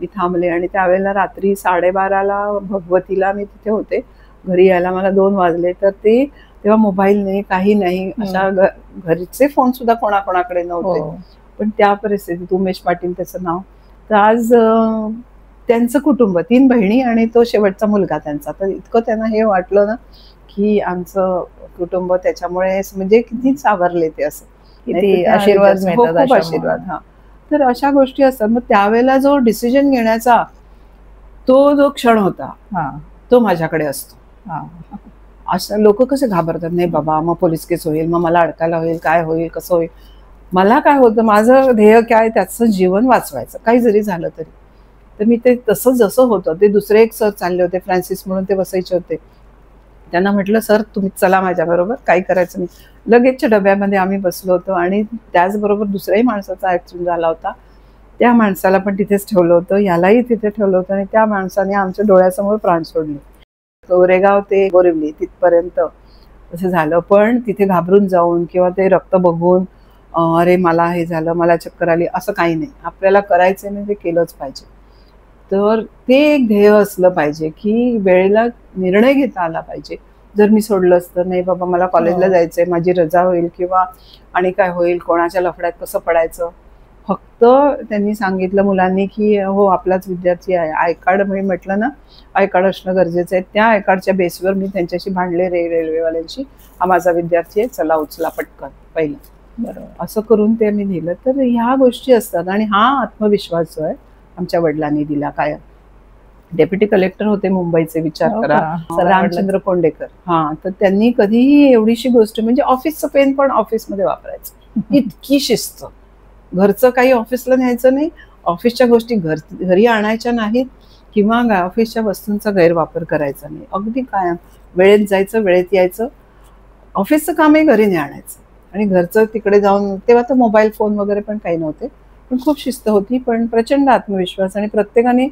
मी थांबले आणि त्यावेळेला रात्री 12:30ला भगवतीला मी तिथे होते. घरी यायला मला 2 वाजले. तर ते तेव्हा मोबाईल नाही, काही नाही, अशा घरचे फोन सुद्धा कोणाकोणाकडे नव्हते. पण त्या परिस्थितीत उमेश पाटील त्याचं नाव. तर आज त्यांचं कुटुंब 3 बहिणी आणि तो शेवटचा मुलगा त्यांचा. तर इतकं त्यांना हे वाटलं ना की आमचं कुटुंब त्याच्यामुळे म्हणजे किती सावरले ते. असं किती आशीर्वाद मिळतात. खूप आशीर्वाद. हा, तर अशा गोष्टी असतात. मग त्यावेळेला जो डिसिजन घेण्याचा तो जो क्षण होता तो माझ्याकडे असतो. असं लोक कसे घाबरतात, नाही बाबा मग पोलीस केस होईल, मग मला अडकायला होईल, काय होईल, कसं होईल. मला काय होतं, माझं ध्येय काय, त्याचं जीवन वाचवायचं काही जरी झालं तरी. तर मी ते तसं जसं होतं ते दुसरे एक सर चालले होते, फ्रान्सिस म्हणून ते वसईचे होते. त्यांना म्हटलं सर तुम्ही चला माझ्याबरोबर, काही करायचं नाही. लगेचच्या डब्यामध्ये आम्ही बसलो होतो आणि त्याचबरोबर दुसऱ्याही माणसाचा ॲक्सिडेंट झाला होता. त्या माणसाला पण तिथेच ठेवलं होतं, यालाही तिथे ठेवलं होतं आणि त्या माणसाने आमच्या डोळ्यासमोर प्राण सोडले. गोरेगाव ते बोरिवली तिथपर्यंत असं झालं. पण तिथे घाबरून जाऊन किंवा ते रक्त बघून अरे मला हे झालं, मला चक्कर आली, असं काही नाही. आपल्याला करायचं नाही ते केलंच पाहिजे. तर ते एक ध्येय असलं पाहिजे की वेळेला निर्णय घेता आला पाहिजे. जर मी सोडलं असतं, नाही बाबा मला कॉलेजला जायचंय, माझी रजा होईल किंवा आणि काय होईल, कोणाच्या लफड्यात कसं पडायचं. फक्त त्यांनी सांगितलं मुलांनी की हो आपलाच विद्यार्थी आहे, आय कार्ड, मी म्हटलं ना आय कार्ड असणं गरजेचं आहे. त्या आय कार्डच्या बेसवर मी त्यांच्याशी भांडले रेल्वेवाल्यांशी, हा माझा विद्यार्थी आहे, चला उचला पटकन पहिलं. बरोबर, असं करून ते मी दिलं. तर ह्या गोष्टी असतात आणि हा आत्मविश्वास जो आहे आमच्या वडिलांनी दिला. काय डेप्युटी कलेक्टर होते मुंबईचे, विचार करा, रामचंद्र कोंडेकर. हा, तर त्यांनी कधीही एवढीशी गोष्ट, म्हणजे ऑफिसचं पेन पण ऑफिसमध्ये वापरायचं, इतकी शिस्त. घरचं काही ऑफिसला न्यायचं नाही, ऑफिसच्या गोष्टी घरी आणायच्या नाहीत किंवा ऑफिसच्या वस्तूंचा गैरवापर करायचा नाही. अगदी कायम वेळेत जायचं, वेळेत यायचं, ऑफिसचं कामही घरी नाही आणायचं आणि घरचं तिकडे जाऊन. तेव्हा तर मोबाईल फोन वगैरे पण काही नव्हते, पण खूप शिस्त होती, पण प्रचंड आत्मविश्वास. आणि प्रत्येकाने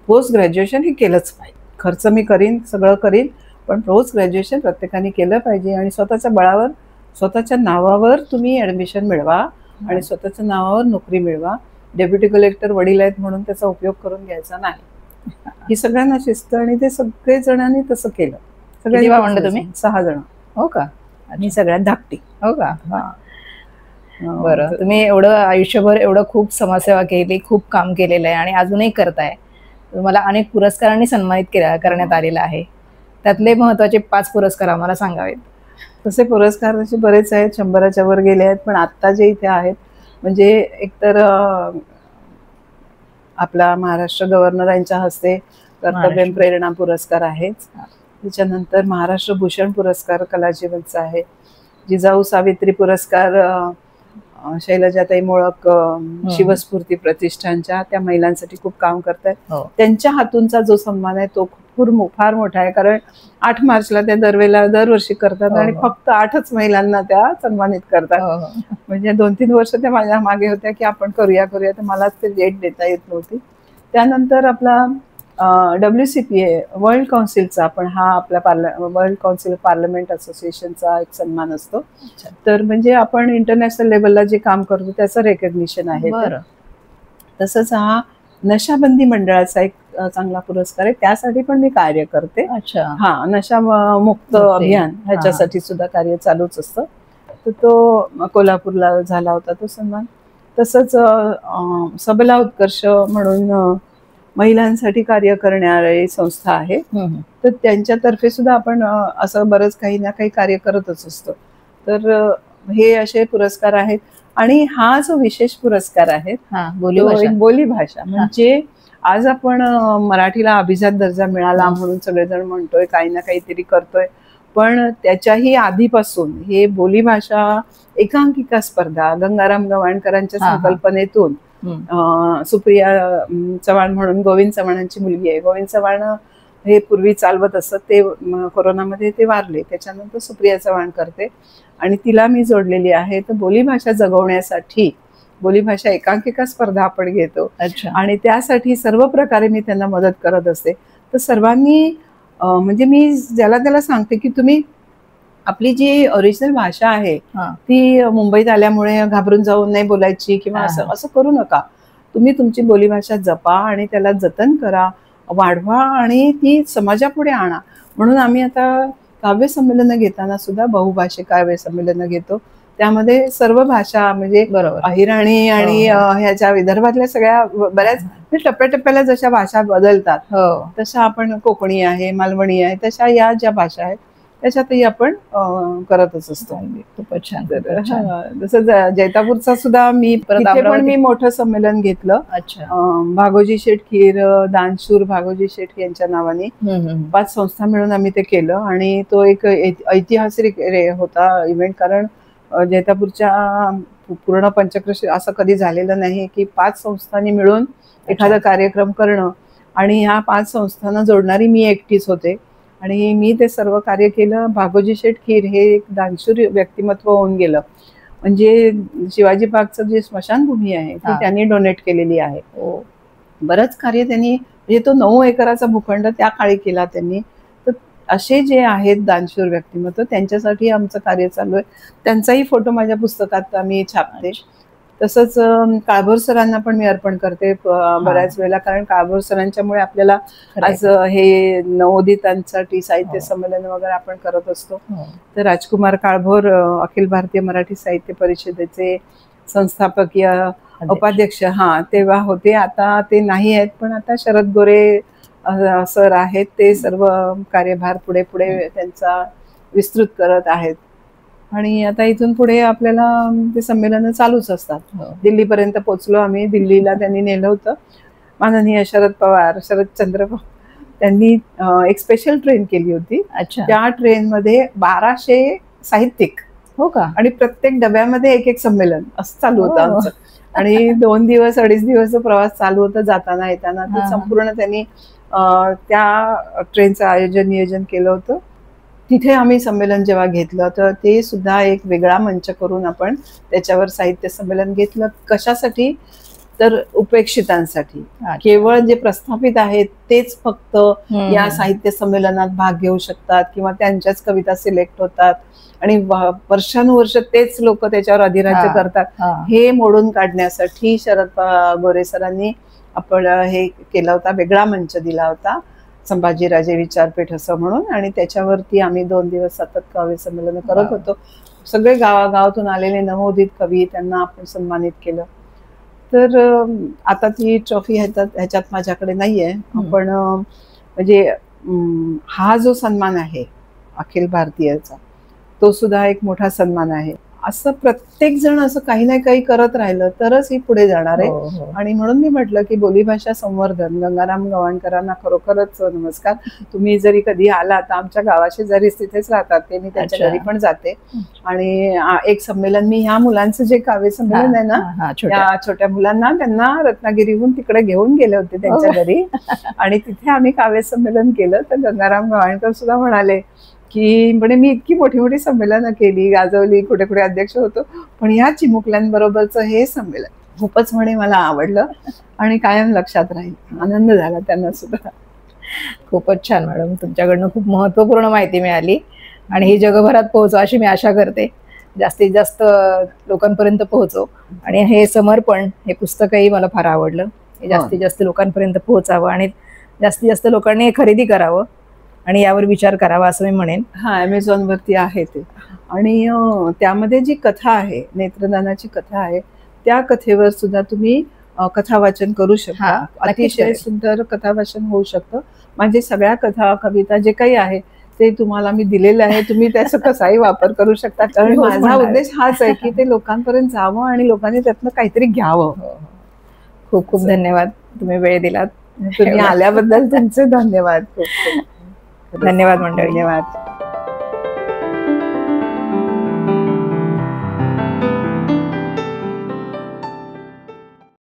पोस्ट ग्रॅज्युएशन हे केलंच पाहिजे. खर्च मी करीन, सगळं करीन, पण पोस्ट ग्रॅज्युएशन प्रत्येकाने केलं पाहिजे आणि स्वतःच्या बळावर, स्वतःच्या नावावर तुम्ही ऍडमिशन मिळवा आणि स्वतःच्या नावावर नोकरी मिळवा. डेप्युटी कलेक्टर वडील आहेत म्हणून त्याचा उपयोग करून घ्यायचा नाही. ही सगळ्यांना शिस्त, आणि ते सगळे जणांनी तसं केलं. सगळ्यांनी म्हणलं तुम्ही 6 जण. हो का? आणि सगळ्यात धाकटी. हो का? बरं, तुम्ही एवढं आयुष्यभर एवढं खूप समाजसेवा केली, खूप काम केलेलं आहे आणि अजूनही करताय. तुम्हाला अनेक पुरस्कारांनी सन्मानित करण्यात आलेलं आहे. त्यातले महत्वाचे 5 पुरस्कार आम्हाला सांगावेत. तसे पुरस्कार तसे बरेच आहेत, 100च्या वर गेले आहेत, पण आत्ता जे इथे आहेत म्हणजे एकतर आपला महाराष्ट्र गव्हर्नरांच्या हस्ते कर्तव्य प्रेरणा पुरस्कार आहे. त्याच्यानंतर महाराष्ट्र भूषण पुरस्कार कलाजीवनचा आहे. जिजाऊ सावित्री पुरस्कार शैलजाताई मोळक शिवस्फूर्ती प्रतिष्ठानच्या, त्या महिलांसाठी खूप काम करतात. त्यांच्या हातूनचा जो सन्मान आहे तो फार मोठा आहे, कारण 8 मार्चला त्या दरवर्षी करतात आणि फक्त 8च महिलांना त्या सन्मानित करतात. म्हणजे 2-3 वर्ष त्या माझ्या मागे होत्या की आपण करूया, तर मलाच ते डेट देता येत नव्हती. त्यानंतर आपला WCPA वर्ल्ड काउन्सिलचा, आपण हा आपला वर्ल्ड काउन्सिल पार्लमेंट असोसिएशनचा एक सन्मान असतो. तर म्हणजे आपण इंटरनॅशनल लेवलला जे काम करतो त्याचं रेकग्निशन आहे. तसंच हा नशाबंदी मंडळाचा एक चांगला पुरस्कार आहे, त्यासाठी पण मी कार्य करते. हा, नशा मुक्त अभियान ह्याच्यासाठी सुद्धा कार्य चालूच असतं. तर तो कोल्हापूरला झाला होता तो सन्मान. तसंच सबला उत्कर्ष म्हणून महिलांसाठी कार्य करणारी संस्था आहे, तर त्यांच्यातर्फे सुद्धा आपण असं बरंच काही ना काही कार्य करतच असतो. तर हे असे पुरस्कार आहेत. आणि हा जो विशेष पुरस्कार आहे बोली भाषा, म्हणजे आज आपण मराठीला अभिजात दर्जा मिळाला म्हणून सगळेजण म्हणतोय, काही ना काहीतरी करतोय, पण त्याच्याही आधीपासून हे बोलीभाषा एकांकिका स्पर्धा गंगाराम गवाणकरांच्या संकल्पनेतून सुप्रिया चव्हाण म्हणून गोविंद चव्हाणांची मुलगी आहे, गोविंद चव्हाण हे पूर्वी चालवत असत, ते कोरोनामध्ये ते वारले, त्याच्यानंतर सुप्रिया चव्हाण करते आणि तिला मी जोडलेली आहे. तर बोलीभाषा जगवण्यासाठी बोलीभाषा एकांकिका स्पर्धा आपण घेतो आणि त्यासाठी सर्व प्रकारे मी त्यांना मदत करत असते. तर सर्वांनी म्हणजे मी ज्याला त्याला सांगते की तुम्ही आपली जी ओरिजिनल भाषा आहे ती मुंबईत आल्यामुळे घाबरून जाऊन नाही बोलायची किंवा असं करू नका. तुम्ही तुमची बोलीभाषा जपा आणि त्याला जतन करा, वाढवा आणि ती समाजापुढे आणा. म्हणून आम्ही आता काव्य संमेलनं घेताना सुद्धा बहुभाषिक काव्य संमेलनं घेतो. त्यामध्ये सर्व भाषा म्हणजे अहिराणी आणि ह्याच्या विदर्भातल्या सगळ्या बऱ्याच टप्प्याटप्प्याला जशा भाषा बदलतात तशा आपण कोकणी आहे, मालवणी आहे, तशा या ज्या भाषा आहेत त्याच्यातही आपण करतच असतो. खूपच छान. जसं जैतापूरचा सुद्धा मी मोठं संमेलन घेतलं. भागोजी शेठ खीर, दानशूर भागोजी शेठ यांच्या नावाने 5 संस्था मिळून आम्ही ते केलं आणि तो एक ऐतिहासिक होता इव्हेंट, कारण जैतापूरच्या पूर्ण पंचक्रोशी असं कधी झालेलं नाही की 5 संस्थांनी मिळून एखादा कार्यक्रम करणं, आणि ह्या 5 संस्थांना जोडणारी मी एकटीच होते आणि मी ते सर्व कार्य केलं. भागोजी शेठ खीर हे एक दानशूर व्यक्तिमत्व होऊन गेलं, म्हणजे शिवाजी पार्कचं जे स्मशानभूमी आहे ती त्यांनी डोनेट केलेली आहे. बरंच कार्य त्यांनी, म्हणजे तो 9 एकराचा भूखंड त्या काळी केला त्यांनी. तर असे जे आहेत दानशूर व्यक्तिमत्व त्यांच्यासाठी आमचं कार्य चालू आहे. त्यांचाही फोटो माझ्या पुस्तकात आम्ही छापते. तसंच काळभोर सरांना पण मी अर्पण करते बऱ्याच वेळेला, कारण काळभोर सरांच्यामुळे आपल्याला आज हे नवोदितांसाठी साहित्य संमेलन वगैरे आपण करत असतो. तर राजकुमार काळभोर अखिल भारतीय मराठी साहित्य परिषदेचे संस्थापकीय उपाध्यक्ष तेव्हा होते. आता ते नाही आहेत, पण आता शरद गोरे सर आहेत, ते सर्व कार्यभार पुढे पुढे त्यांचा विस्तृत करत आहेत. आणि आता इथून पुढे आपल्याला ते संमेलन चालूच असतात. दिल्लीपर्यंत पोहोचलो आम्ही. दिल्लीला त्यांनी नेलं होतं माननीय शरदचंद्र पवार. त्यांनी एक स्पेशल ट्रेन केली होती. त्या ट्रेनमध्ये 1200 साहित्यिक. हो का? आणि प्रत्येक डब्यामध्ये एक संमेलन असं चालू होतं आमचं. आणि 2 दिवस 2.5 दिवस प्रवास चालू होता जाताना येताना. तर संपूर्ण त्यांनी त्या ट्रेनचं नियोजन केलं होतं. तिथे आम्ही संमेलन जेव्हा घेतलं तर ते सुद्धा एक वेगळा मंच करून आपण त्याच्यावर साहित्य संमेलन घेतलं. कशासाठी? तर उपेक्षितांसाठी. केवळ जे प्रस्थापित आहेत तेच फक्त या साहित्य संमेलनात भाग घेऊ शकतात किंवा त्यांच्याच कविता सिलेक्ट होतात आणि वर्षानुवर्ष तेच लोक त्याच्यावर अधिराज्य करतात. हे मोडून काढण्यासाठी शरद गोरे सरांनी आपण हे केला होता, वेगळा मंच दिला होता, संभाजीराजे विचारपीठ असं म्हणून. आणि त्याच्यावरती आम्ही 2 दिवस सतत काव्य संमेलन करत होतो. सगळे गावागावातून आलेले नवोदित कवी, त्यांना आपण सन्मानित केलं. तर आता ती ट्रॉफी ह्याच्यात माझ्याकडे नाहीये. पण म्हणजे हा जो सन्मान आहे अखिल भारतीयचा, तो सुद्धा एक मोठा सन्मान आहे. असं प्रत्येक जण असं काही ना काही करत राहिलं तरच ही पुढे जाणार आहे. आणि म्हणून मी म्हटलं की बोलीभाषा संवर्धन, गंगाराम गवाणकरांना खरोखरच नमस्कार. तुम्ही जरी कधी आला तर आमच्या गावाशी जरी तिथेच राहतात ते, मी त्यांच्या घरी पण जाते. आणि एक संमेलन मी ह्या मुलांचं जे काव्य संमेलन आहे ना, त्या छोट्या मुलांना, त्यांना रत्नागिरीहून तिकडे घेऊन गेले होते त्यांच्या घरी. आणि तिथे आम्ही काव्य संमेलन केलं. तर गंगाराम गवाणकर सुद्धा म्हणाले की म्हणे मी इतकी मोठी मोठी संमेलनं केली, गाजवली, कुठे कुठे अध्यक्ष होतो, पण ह्या चिमुकल्यांबरोबरचं हे संमेलन खूपच म्हणे मला आवडलं आणि कायम लक्षात राहील. आनंद झाला त्यांना सुद्धा. खूपच छान मॅडम, तुमच्याकडनं खूप महत्त्वपूर्ण माहिती मिळाली आणि ही जगभरात पोहोचो अशी मी आशा करते. जास्तीत जास्त लोकांपर्यंत पोहोचो. आणि हे समर्पण हे पुस्तकही मला फार आवडलं. हे जास्तीत जास्त लोकांपर्यंत पोहोचावं आणि जास्तीत जास्त लोकांनी हे खरेदी करावं आणि यावर विचार करावा असं मी म्हणेन. Amazon वरती आहे ते. आणि त्यामध्ये जी कथा आहे, नेत्रदानाची कथा आहे, त्या कथेवर सुद्धा तुम्ही कथा वाचन करू शकता. अतिशय सुंदर कथा वाचन होऊ शकतं. म्हणजे सगळ्या कथा, कविता जे काही आहे ते तुम्हाला मी दिलेलं आहे. तुम्ही त्याचा कसाही वापर करू शकता. कारण माझा उद्देश हाच आहे की ते लोकांपर्यंत जावं आणि लोकांनी त्यातनं काहीतरी घ्यावं. खूप खूप धन्यवाद, तुम्ही वेळ दिलात. तुम्ही आल्याबद्दल तुमचे धन्यवाद. धन्यवाद मंडळी. धन्यवाद.